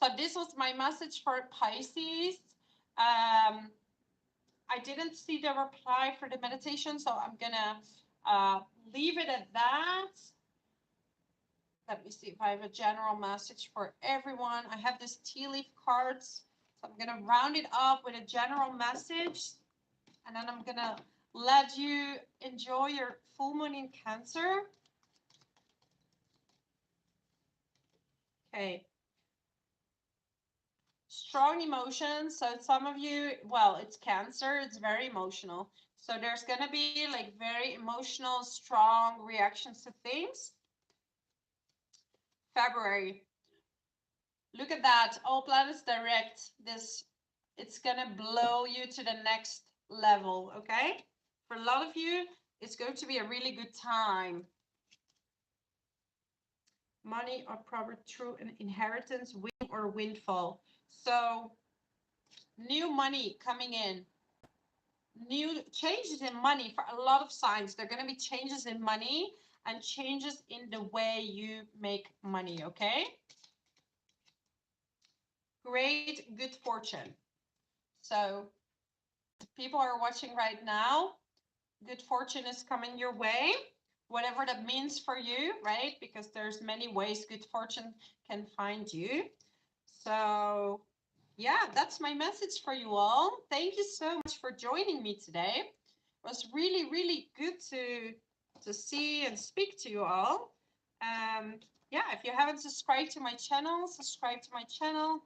So this was my message for Pisces. I didn't see the reply for the meditation, so I'm gonna leave it at that. Let me see if I have a general message for everyone. I have this tea leaf cards. So I'm going to round it up with a general message. And then I'm going to let you enjoy your full moon in Cancer. Okay. Strong emotions. So some of you, well, it's Cancer. It's very emotional. So there's going to be like very emotional, strong reactions to things. February. Look at that. All planets direct. It's going to blow you to the next level, okay? For a lot of you, it's going to be a really good time. Money or property through an inheritance, win or windfall. So new money coming in. New changes in money for a lot of signs. There are going to be changes in money and changes in the way you make money, okay? Great good fortune. So people are watching right now, good fortune is coming your way, whatever that means for you, right? Because there's many ways good fortune can find you. So yeah, that's my message for you all. Thank you so much for joining me today. It was really, really good to see and speak to you all. Yeah, if you haven't subscribed to my channel, subscribe to my channel,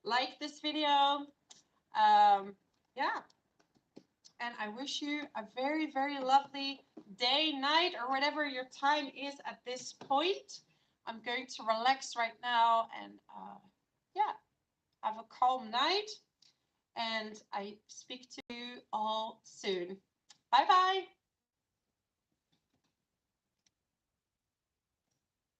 like this video. Yeah, and I wish you a very, very lovely day, night, or whatever your time is at this point. I'm going to relax right now and yeah, have a calm night. And I speak to you all soon. Bye-bye.